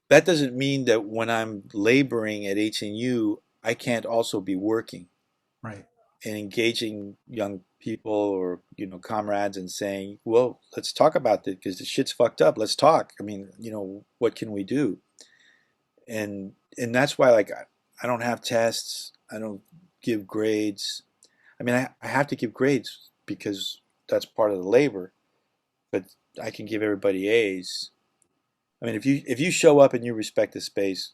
Speaker 1: That doesn't mean that when I'm laboring at HNU, I can't also be working.
Speaker 2: Right.
Speaker 1: And engaging young people or comrades and saying, well, let's talk about this because the shit's fucked up. Let's talk. I mean, what can we do? And that's why, like, I don't have tests. I don't give grades. I mean, I have to give grades because that's part of the labor, but I can give everybody A's. I mean, if you show up and you respect the space,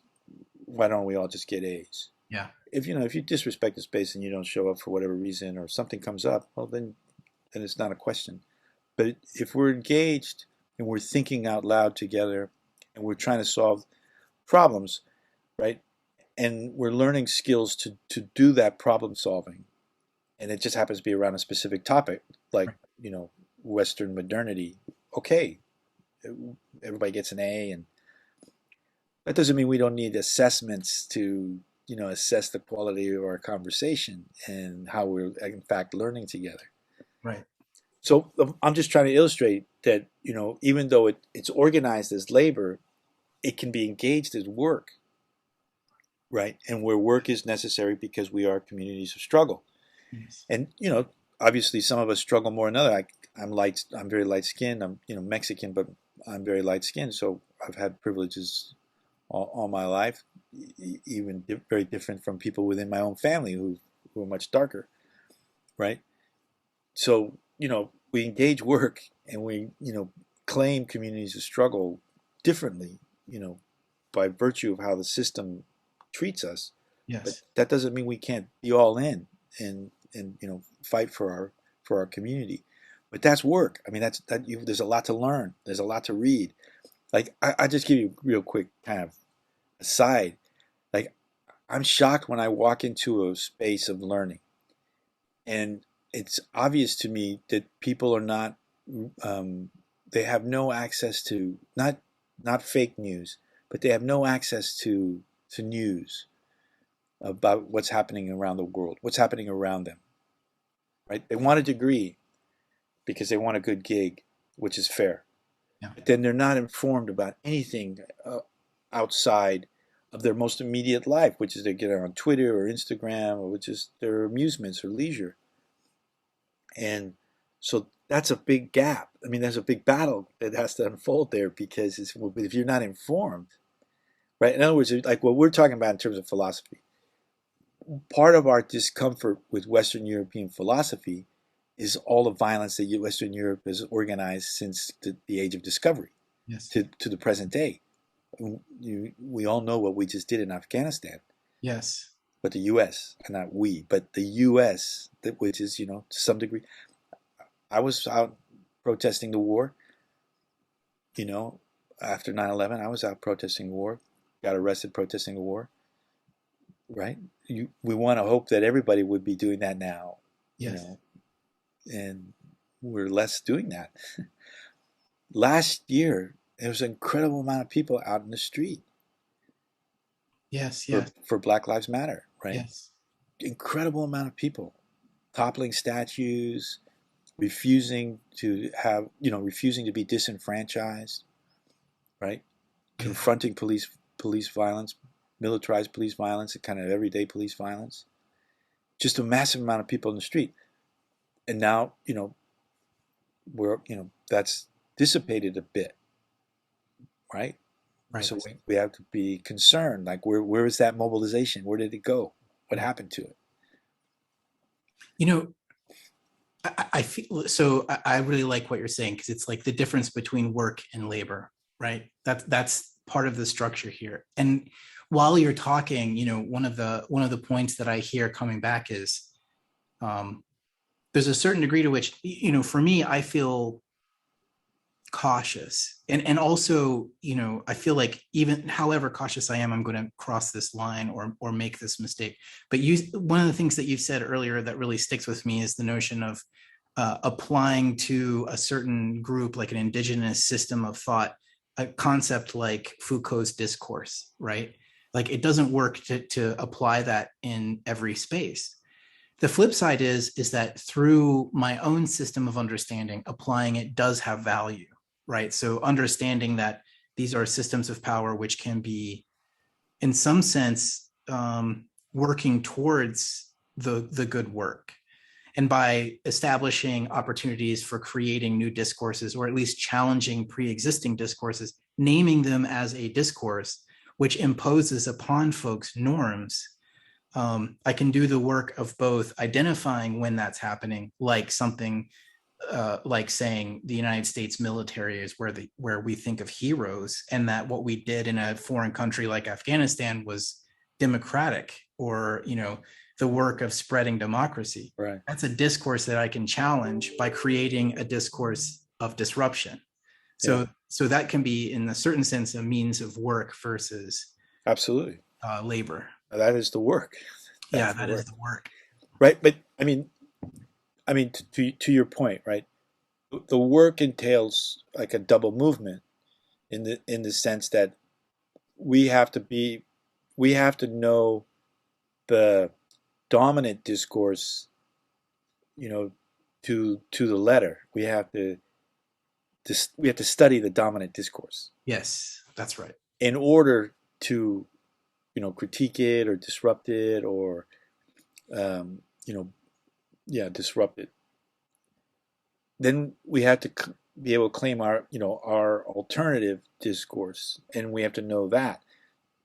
Speaker 1: why don't we all just get A's?
Speaker 2: Yeah.
Speaker 1: If you disrespect the space and you don't show up for whatever reason, or something comes up, well, then it's not a question. But if we're engaged and we're thinking out loud together and we're trying to solve problems, right? And we're learning skills to do that problem solving, and it just happens to be around a specific topic, like, Western modernity. Okay, everybody gets an A, and that doesn't mean we don't need assessments to assess the quality of our conversation and how we're in fact learning together.
Speaker 2: Right.
Speaker 1: So I'm just trying to illustrate that, even though it's organized as labor, it can be engaged as work, right? And where work is necessary because we are communities of struggle.
Speaker 2: Yes.
Speaker 1: And, obviously some of us struggle more than others. I'm very light skinned. I'm, Mexican, but I'm very light skinned. So I've had privileges all my life, even very different from people within my own family who are much darker, right? So, we engage work and we, claim communities of struggle differently, by virtue of how the system treats us.
Speaker 2: Yes.
Speaker 1: But that doesn't mean we can't be all in and fight for our community. But that's work. I mean, there's a lot to learn. There's a lot to read. Like I just give you a real quick kind of aside. Like I'm shocked when I walk into a space of learning, and it's obvious to me that people are not. They have no access to not fake news, but they have no access to news about what's happening around the world, what's happening around them. Right? They want a degree because they want a good gig, which is fair.
Speaker 2: Yeah.
Speaker 1: But then they're not informed about anything outside of their most immediate life, which is they get on Twitter or Instagram, or which is their amusements or leisure. And so that's a big gap. I mean, there's a big battle that has to unfold there because if you're not informed, right? In other words, like what we're talking about in terms of philosophy, part of our discomfort with Western European philosophy is all the violence that Western Europe has organized since the age of discovery.
Speaker 2: Yes.
Speaker 1: To the present day. We all know what we just did in Afghanistan.
Speaker 2: Yes.
Speaker 1: But the U.S., and not we, but the U.S., which is, to some degree, I was out protesting the war. After 9/11, I was out protesting the war, got arrested protesting the war. Right? We want to hope that everybody would be doing that now.
Speaker 2: Yes.
Speaker 1: And we're less doing that. Last year, there was an incredible amount of people out in the street.
Speaker 2: Yes.
Speaker 1: For Black Lives Matter, right?
Speaker 2: Yes.
Speaker 1: Incredible amount of people toppling statues, refusing to be disenfranchised, right? Yeah. Confronting police violence, militarized police violence, and kind of everyday police violence. Just a massive amount of people in the street. And now, that's dissipated a bit, right?
Speaker 2: Right. So
Speaker 1: we have to be concerned. Like, where is that mobilization? Where did it go? What happened to it?
Speaker 2: I feel so. I really like what you're saying because it's like the difference between work and labor, right? That's part of the structure here. And while you're talking, one of the points that I hear coming back is there's a certain degree to which, for me, I feel cautious. And also, I feel like even however cautious I am, I'm going to cross this line or make this mistake. But one of the things that you've said earlier that really sticks with me is the notion of applying to a certain group, like an indigenous system of thought, a concept like Foucault's discourse, right? Like it doesn't work to apply that in every space. The flip side is that through my own system of understanding, applying it does have value, right? So understanding that these are systems of power which can be, in some sense, working towards the good work. And by establishing opportunities for creating new discourses, or at least challenging pre-existing discourses, naming them as a discourse, which imposes upon folks norms, I can do the work of both identifying when that's happening, like something like saying the United States military is where we think of heroes, and that what we did in a foreign country like Afghanistan was democratic, or the work of spreading democracy.
Speaker 1: Right.
Speaker 2: That's a discourse that I can challenge by creating a discourse of disruption. So that can be, in a certain sense, a means of work versus
Speaker 1: absolutely
Speaker 2: labor.
Speaker 1: That is the work.
Speaker 2: That is the work.
Speaker 1: Right, but I mean, to your point, right? The work entails like a double movement, in the sense that we have to know the dominant discourse, you know, to the letter. We have to study the dominant discourse
Speaker 2: Yes, that's right.
Speaker 1: in order to, critique it or disrupt it or, um, you know, yeah, disrupt it. Then we have to be able to claim our alternative discourse, and we have to know that.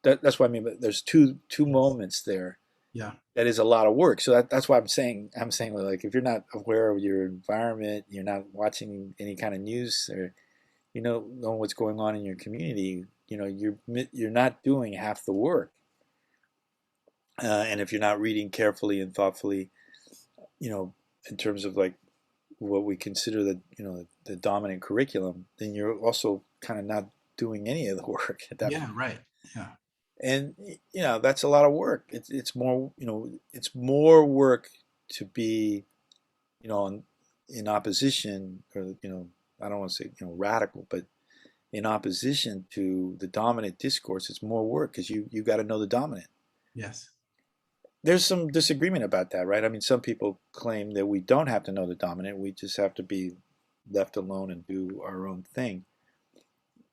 Speaker 1: That's what I mean. But there's two moments there.
Speaker 2: Yeah.
Speaker 1: That is a lot of work. So that's why I'm saying like if you're not aware of your environment, you're not watching any kind of news, or know what's going on in your community, you're not doing half the work. And if you're not reading carefully and thoughtfully, in terms of like what we consider the dominant curriculum, then you're also kind of not doing any of the work at that
Speaker 2: Yeah,
Speaker 1: point.
Speaker 2: right. Yeah.
Speaker 1: And that's a lot of work. It's more it's more work to be in opposition, or I don't want to say radical, but in opposition to the dominant discourse. It's more work because you got to know the dominant.
Speaker 2: Yes.
Speaker 1: There's some disagreement about that, right? I mean, some people claim that we don't have to know the dominant. We just have to be left alone and do our own thing.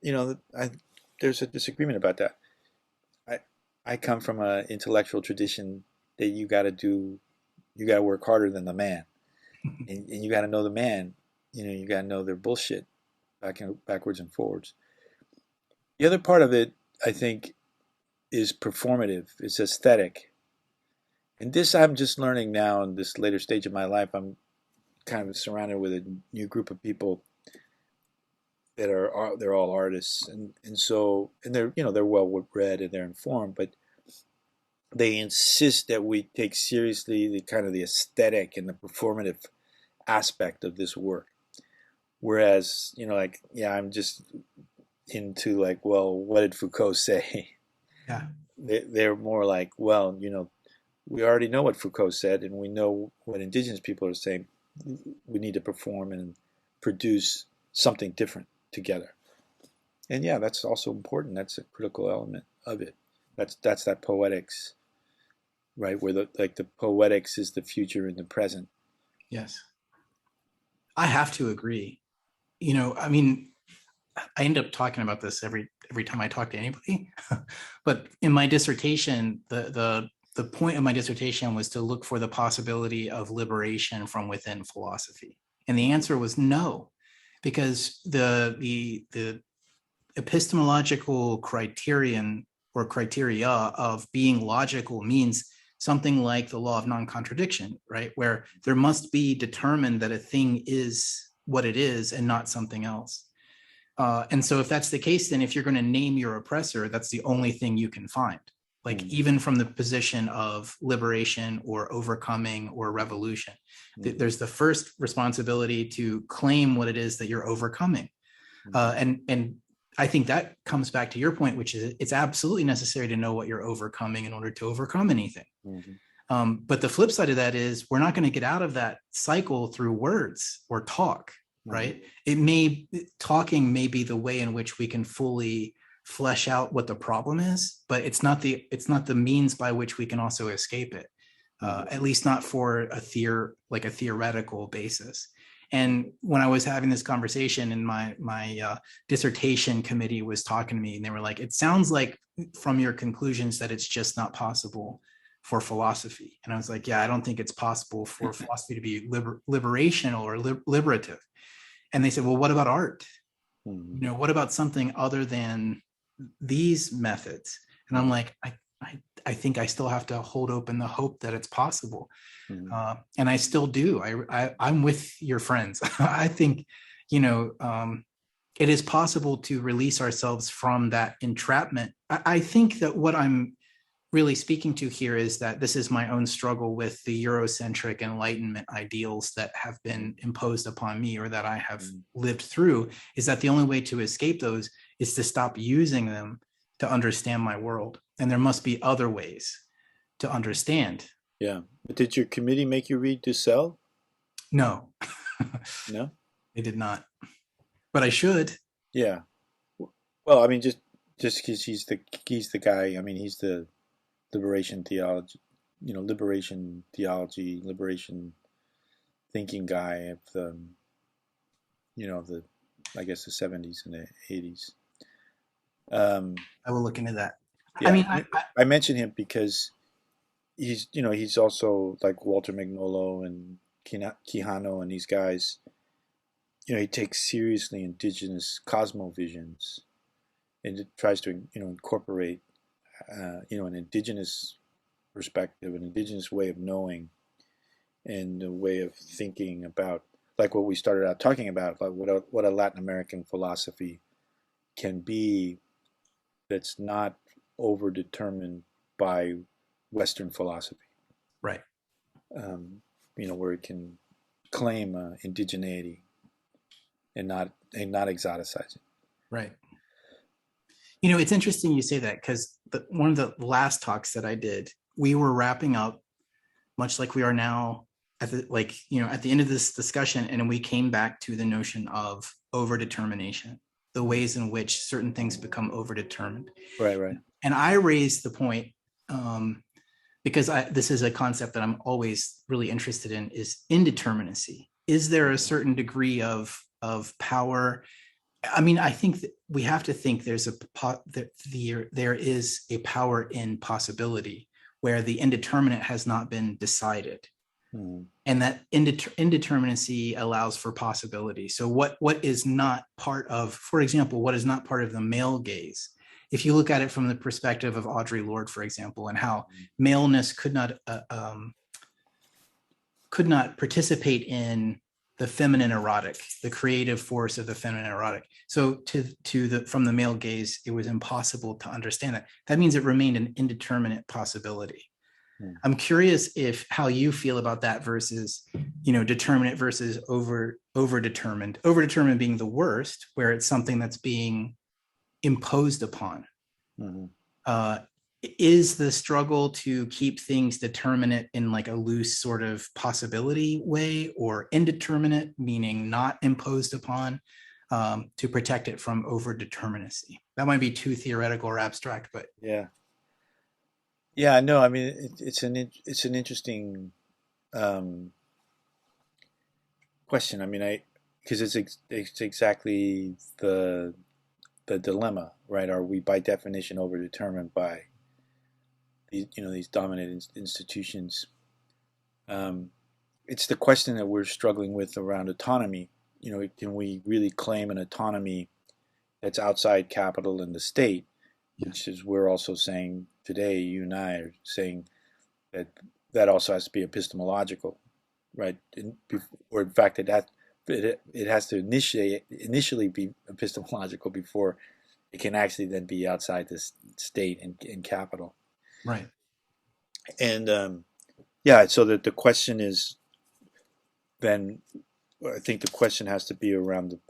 Speaker 1: There's a disagreement about that. I come from an intellectual tradition that you got to work harder than the man, and you got to know the man. You got to know their bullshit, backwards and forwards. The other part of it, I think, is performative. It's aesthetic, and this I'm just learning now in this later stage of my life. I'm kind of surrounded with a new group of people that they're all artists, and they're well read and they're informed, but they insist that we take seriously the aesthetic and the performative aspect of this work. Whereas, like, yeah, I'm just into like, well, what did Foucault say?
Speaker 2: Yeah.
Speaker 1: They're more like, well, we already know what Foucault said, and we know what indigenous people are saying. We need to perform and produce something different together. And yeah, that's also important. That's a critical element of it. That's that poetics, right? Where the poetics is the future and the present.
Speaker 2: Yes. I have to agree. I mean, I end up talking about this every time I talk to anybody. But in my dissertation, the point of my dissertation was to look for the possibility of liberation from within philosophy. And the answer was no, because the epistemological criterion or criteria of being logical means something like the law of non-contradiction, right? Where there must be determined that a thing is what it is and not something else. And so if that's the case, then if you're going to name your oppressor, that's the only thing you can find. Like even from the position of liberation or overcoming or revolution, there's the first responsibility to claim what it is that you're overcoming. And I think that comes back to your point, which is it's absolutely necessary to know what you're overcoming in order to overcome anything. But the flip side of that is we're not going to get out of that cycle through words or talk, right? Talking may be the way in which we can fully flesh out what the problem is, but it's not the means by which we can also escape it, at least not for a theoretical basis. And when I was having this conversation, and my dissertation committee was talking to me, and they were like, "It sounds like from your conclusions that it's just not possible for philosophy." And I was like, "Yeah, I don't think it's possible for philosophy to be liberational or liberative." And they said, "Well, what about art? What about something other than these methods?" And I'm like, I think I still have to hold open the hope that it's possible. And I still do. I'm with your friends. I think, it is possible to release ourselves from that entrapment. I think that what I'm really speaking to here is that this is my own struggle with the Eurocentric Enlightenment ideals that have been imposed upon me or that I have lived through, is that the only way to escape those is to stop using them to understand my world. And there must be other ways to understand.
Speaker 1: Yeah. But did your committee make you read Dussel?
Speaker 2: No.
Speaker 1: No?
Speaker 2: They did not. But I should.
Speaker 1: Yeah. Well, I mean, just because he's the guy. I mean, he's the liberation liberation theology, liberation thinking guy of the I guess the 70s and the 80s.
Speaker 2: I will look into that. I
Speaker 1: Yeah,
Speaker 2: mean,
Speaker 1: I mention him because he's also like Walter Mignolo and Quijano and these guys. He takes seriously indigenous cosmovisions and it tries to incorporate an indigenous perspective, an indigenous way of knowing, and a way of thinking about, like what we started out talking about, like what a Latin American philosophy can be, that's not overdetermined by Western philosophy.
Speaker 2: right,
Speaker 1: Where it can claim indigeneity and not exoticize it.
Speaker 2: right. It's interesting you say that because one of the last talks that I did, we were wrapping up, much like we are now at the end of this discussion, and we came back to the notion of overdetermination, the ways in which certain things become overdetermined.
Speaker 1: Right, right.
Speaker 2: And I raised the point, because this is a concept that I'm always really interested in, is indeterminacy. Is there a certain degree of power? I mean, I think that we have to think there is a power in possibility where the indeterminate has not been decided. And that indeterminacy allows for possibility. So what is not part of, for example, what is not part of the male gaze? If you look at it from the perspective of Audre Lorde, for example, and how maleness could not participate in the feminine erotic, the creative force of the feminine erotic. So from the male gaze, it was impossible to understand that. That means it remained an indeterminate possibility. I'm curious how you feel about that versus, determinate versus overdetermined. Overdetermined being the worst, where it's something that's being imposed upon. Is the struggle to keep things determinate in like a loose sort of possibility way, or indeterminate, meaning not imposed upon, to protect it from overdeterminacy? That might be too theoretical or abstract, but
Speaker 1: yeah, no, I mean it's an interesting question. I mean, because it's exactly the dilemma, right? Are we by definition overdetermined by these dominant institutions? It's the question that we're struggling with around autonomy. Can we really claim an autonomy that's outside capital and the state? Which is, we're also saying today, you and I are saying that also has to be epistemological, right? Or in fact, it has to initially be epistemological before it can actually then be outside the state and capital.
Speaker 2: Right.
Speaker 1: And yeah, so that the question is then, I think the question has to be around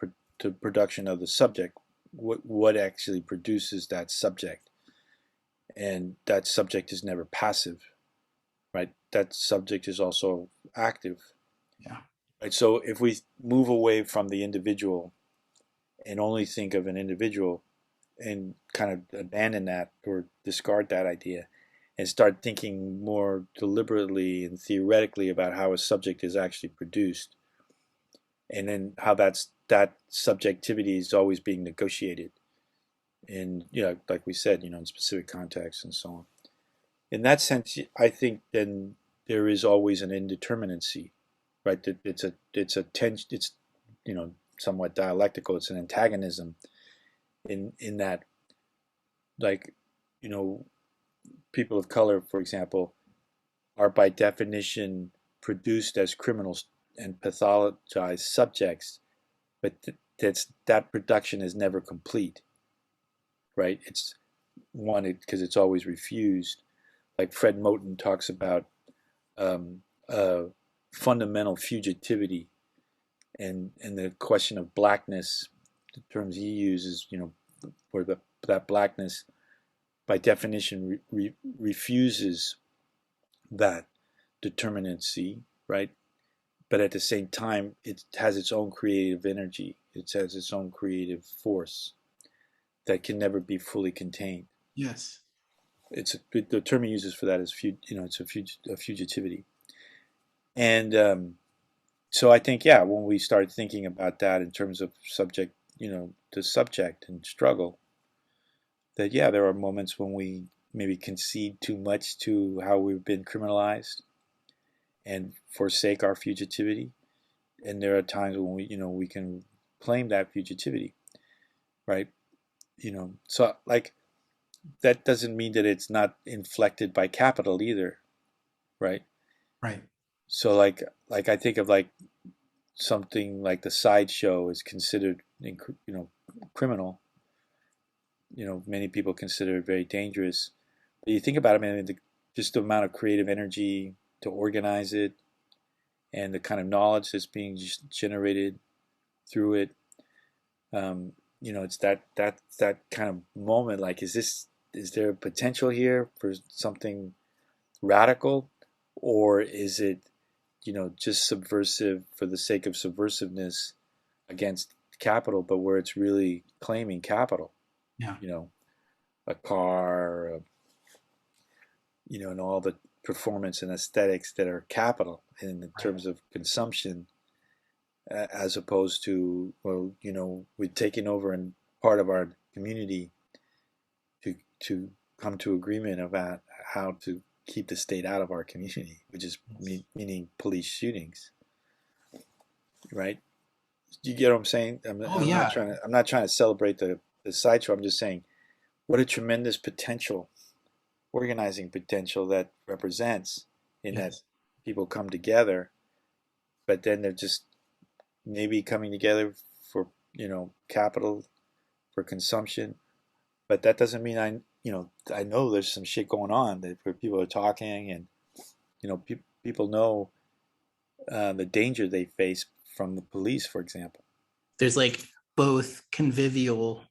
Speaker 1: the production of the subject. What actually produces that subject? And that subject is never passive, right? That subject is also active.
Speaker 2: Yeah.
Speaker 1: Right. So if we move away from the individual and only think of an individual and kind of abandon that or discard that idea and start thinking more deliberately and theoretically about how a subject is actually produced, and then how that subjectivity is always being negotiated, and like we said, in specific contexts and so on. In that sense, I think then there is always an indeterminacy, right? That it's a tension. It's somewhat dialectical. It's an antagonism in that, like, people of color, for example, are by definition produced as criminals and pathologized subjects, but that production is never complete, right? It's wanted because it's always refused. Like Fred Moten talks about fundamental fugitivity and the question of blackness. The terms he uses, where that blackness by definition refuses that determinacy, right? But at the same time, it has its own creative energy. It has its own creative force that can never be fully contained.
Speaker 2: Yes.
Speaker 1: the term he uses for that is it's a fugitivity, and so I think when we start thinking about that in terms of subject, the subject and struggle, that there are moments when we maybe concede too much to how we've been criminalized and forsake our fugitivity, and there are times when we can claim that fugitivity, right? So like that doesn't mean that it's not inflected by capital either, right?
Speaker 2: Right.
Speaker 1: So like I think of like something like the sideshow is considered criminal. Many people consider it very dangerous. But you think about it, man, just the amount of creative energy to organize it and the kind of knowledge that's being generated through it. It's that kind of moment. Like, is there potential here for something radical, or is it, just subversive for the sake of subversiveness against capital, but where it's really claiming capital?
Speaker 2: Yeah.
Speaker 1: A car, and all the performance and aesthetics that are capital in terms of consumption, as opposed to, we're taking over and part of our community to come to agreement about how to keep the state out of our community, which is meaning police shootings, right? Do you get what I'm saying? I'm not trying to celebrate the sideshow. I'm just saying what a tremendous potential, organizing potential that represents in that people come together, but then they're just maybe coming together for capital, for consumption, but that doesn't mean I know there's some shit going on where people are talking and people know the danger they face from the police, for example.
Speaker 2: There's like both convivial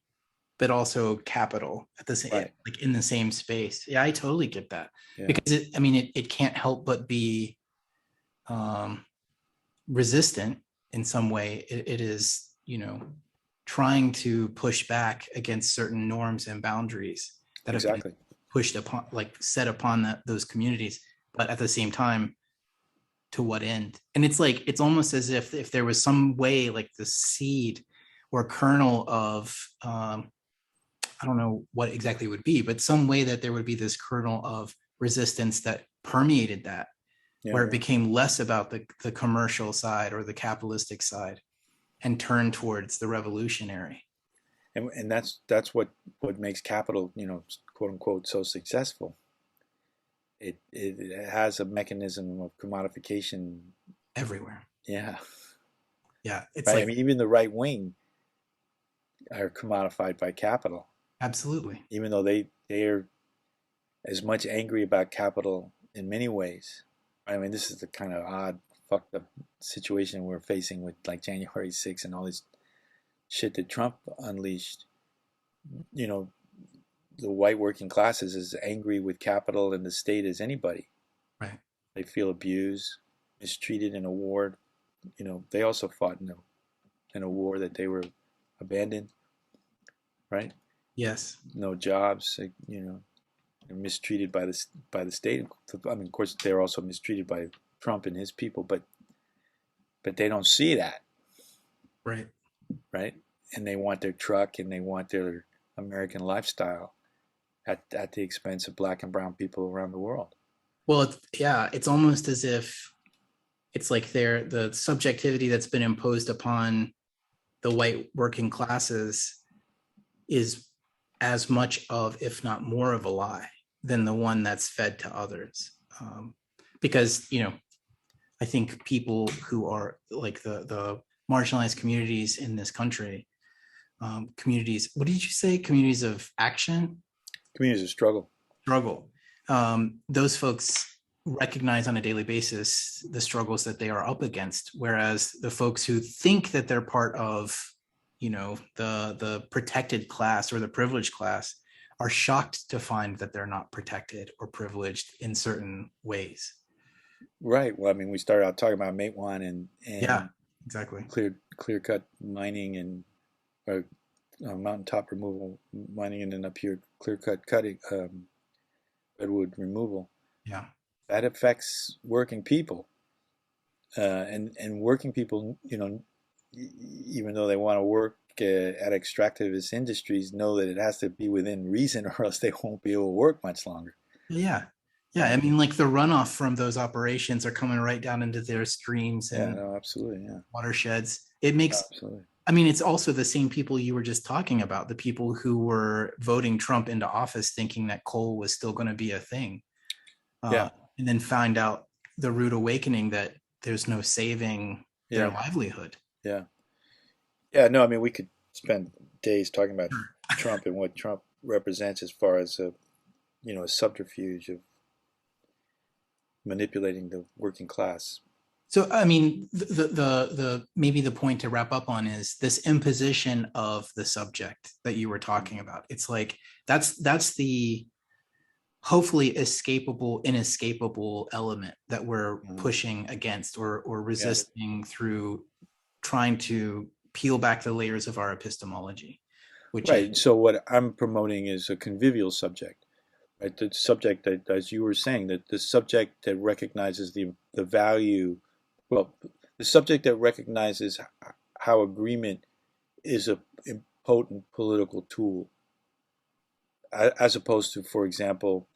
Speaker 2: but also capital at the same,
Speaker 1: right.
Speaker 2: like in the same space. Yeah, I totally get that. Because it can't help but be resistant in some way. It is, trying to push back against certain norms and boundaries that have been pushed upon, like set upon those communities, but at the same time, to what end? And it's like, it's almost as if there was some way, like the seed or kernel of I don't know what exactly it would be, but some way that there would be this kernel of resistance that permeated that, where it became less about the commercial side or the capitalistic side and turned towards the revolutionary.
Speaker 1: And that's what makes capital, quote unquote, so successful. It has a mechanism of commodification
Speaker 2: everywhere.
Speaker 1: Yeah.
Speaker 2: It's
Speaker 1: right?
Speaker 2: like,
Speaker 1: I mean, even the right wing are commodified by capital.
Speaker 2: Absolutely.
Speaker 1: Even though they are as much angry about capital in many ways. I mean, this is the kind of odd, fucked up situation we're facing with like January 6th and all this shit that Trump unleashed. The white working class is as angry with capital and the state as anybody.
Speaker 2: Right.
Speaker 1: They feel abused, mistreated in a war. They also fought in a war that they were abandoned. Right.
Speaker 2: Yes.
Speaker 1: No jobs. Mistreated by the state. I mean, of course, they're also mistreated by Trump and his people, but they don't see that.
Speaker 2: Right.
Speaker 1: Right. And they want their truck and they want their American lifestyle at the expense of black and brown people around the world.
Speaker 2: Well, it's almost as if it's like the subjectivity that's been imposed upon the white working classes is as much of, if not more of a lie than the one that's fed to others. Because, I think people who are like the marginalized communities in this country, communities, what did you say? Communities of action?
Speaker 1: Communities of struggle.
Speaker 2: Those folks recognize on a daily basis the struggles that they are up against, whereas the folks who think that they're part of, the protected class or the privileged class are shocked to find that they're not protected or privileged in certain ways.
Speaker 1: Right. Well, I mean, we started out talking about Matewan and
Speaker 2: yeah, exactly,
Speaker 1: clear cut mining and mountaintop removal mining, and then up here clear cut cutting, redwood removal.
Speaker 2: Yeah.
Speaker 1: That affects working people, and working people, even though they want to work at extractivist industries, know that it has to be within reason, or else they won't be able to work much longer.
Speaker 2: Yeah. Yeah. I
Speaker 1: Right?
Speaker 2: mean, like the runoff from those operations are coming right down into their streams
Speaker 1: Yeah.
Speaker 2: and
Speaker 1: No. Absolutely. Yeah.
Speaker 2: watersheds. It makes,
Speaker 1: Absolutely.
Speaker 2: I mean, it's also the same people you were just talking about, the people who were voting Trump into office thinking that coal was still going to be a thing.
Speaker 1: Yeah.
Speaker 2: And then find out the rude awakening that there's no saving their
Speaker 1: Yeah.
Speaker 2: livelihood.
Speaker 1: Yeah. Yeah. No. I mean, we could spend days talking about Trump and what Trump represents as far as a subterfuge of manipulating the working class.
Speaker 2: So, I mean, the maybe the point to wrap up on is this imposition of the subject that you were talking about. It's like that's the hopefully escapable, inescapable element that we're pushing against or
Speaker 1: Yeah.
Speaker 2: resisting through trying to peel back the layers of our epistemology, which is
Speaker 1: Right. So what I'm promoting is a convivial subject, right? The subject that, as you were saying, that the subject that recognizes the value, well, the subject that recognizes how agreement is a potent political tool, as opposed to, for example,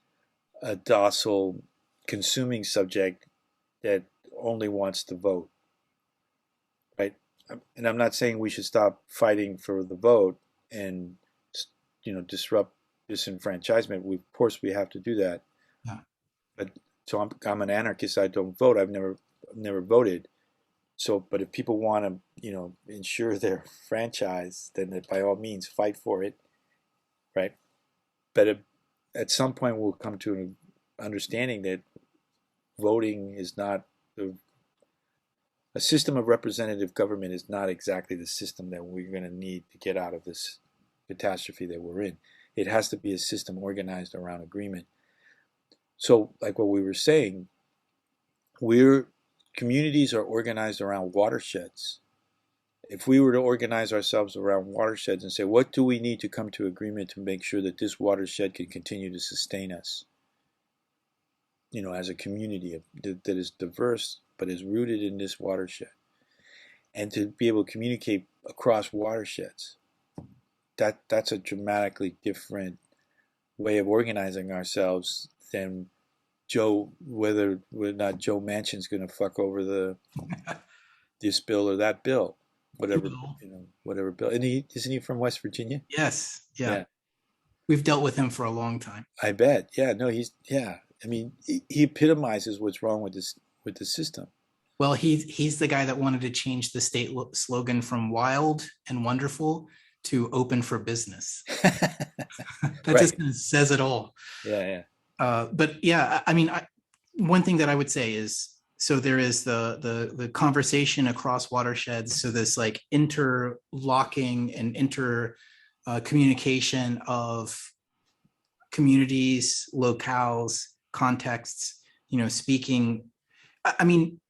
Speaker 1: a docile consuming subject that only wants to vote, right? And I'm not saying we should stop fighting for the vote and disrupt disenfranchisement. Of course, we have to do that.
Speaker 2: yeah.
Speaker 1: But so I'm an anarchist. I don't vote. I've never voted. So, but if people want to, ensure their franchise, then by all means fight for it, right? But at some point, we'll come to an understanding that voting is not a system of representative government is not exactly the system that we're going to need to get out of this catastrophe that we're in. It has to be a system organized around agreement. So, like what we were saying, communities are organized around watersheds. If we were to organize ourselves around watersheds and say, what do we need to come to agreement to make sure that this watershed can continue to sustain us, as a community that is diverse but is rooted in this watershed, and to be able to communicate across watersheds, that's a dramatically different way of organizing ourselves than whether or not Joe Manchin's going to fuck over this bill or that bill, whatever whatever bill. And isn't he from West Virginia?
Speaker 2: Yes. Yeah.
Speaker 1: Yeah,
Speaker 2: We've dealt with him for a long time.
Speaker 1: I bet. Yeah, no, yeah. I mean, he epitomizes what's wrong with the system.
Speaker 2: Well, he's the guy that wanted to change the state slogan from wild and wonderful to open for business. That
Speaker 1: Right.
Speaker 2: just kind of says it all.
Speaker 1: Yeah,
Speaker 2: But yeah, I mean, one thing that I would say is, so there is the conversation across watersheds. So this like interlocking and communication of communities, locales, contexts, speaking. I mean,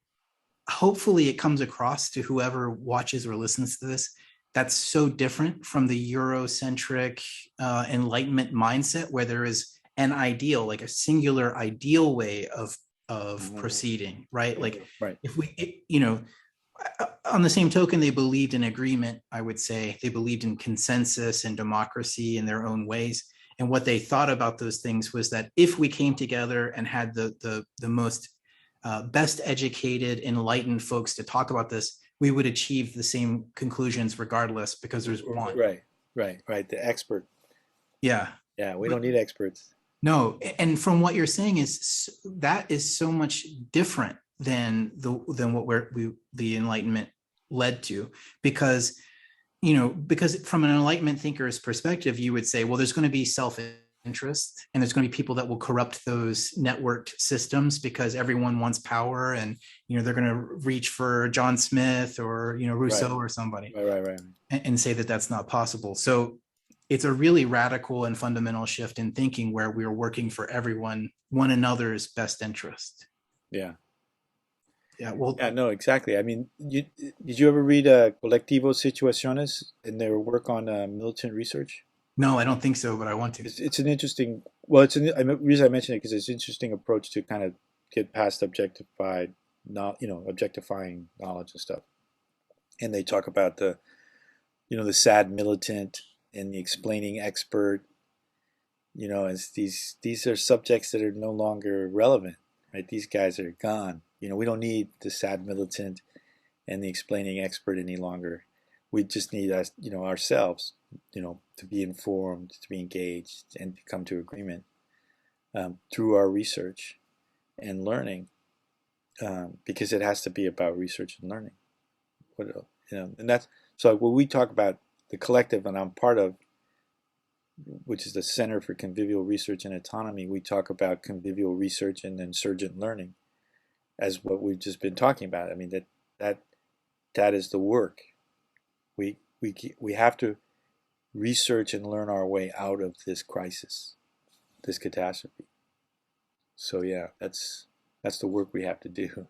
Speaker 2: hopefully it comes across to whoever watches or listens to this. That's so different from the Eurocentric Enlightenment mindset, where there is an ideal, like a singular ideal way of proceeding, right? Like,
Speaker 1: right.
Speaker 2: if we, on the same token, they believed in agreement. I would say they believed in consensus and democracy in their own ways. And what they thought about those things was that if we came together and had the most best educated, enlightened folks to talk about this, we would achieve the same conclusions regardless, because there's one.
Speaker 1: Right. The expert.
Speaker 2: Yeah.
Speaker 1: Yeah, we don't need experts.
Speaker 2: No, and from what you're saying that is so much different than what the Enlightenment led to, because from an Enlightenment thinker's perspective, you would say, well, there's going to be self-interest, and there's going to be people that will corrupt those networked systems because everyone wants power, and they're going to reach for John Smith or Rousseau or somebody,
Speaker 1: right.
Speaker 2: and say that that's not possible. So it's a really radical and fundamental shift in thinking, where we're working for one another's best interest.
Speaker 1: Yeah.
Speaker 2: Well,
Speaker 1: yeah, no, exactly. I mean, did you ever read Colectivos Situaciones and their work on militant research?
Speaker 2: No, I don't think so, but I want to.
Speaker 1: It's an interesting. Well, the reason I mention it because it's an interesting approach to kind of get past objectified, not objectifying knowledge and stuff. And they talk about the sad militant and the explaining expert. As these are subjects that are no longer relevant, right? These guys are gone. We don't need the sad militant and the explaining expert any longer. We just need us, ourselves, to be informed, to be engaged, and to come to agreement through our research and learning, because it has to be about research and learning. And that's so when we talk about the collective, and I'm part of, which is the Center for Convivial Research and Autonomy, we talk about convivial research and insurgent learning as what we've just been talking about. I mean that is the work. We have to research and learn our way out of this crisis, this catastrophe. So yeah, that's the work we have to do.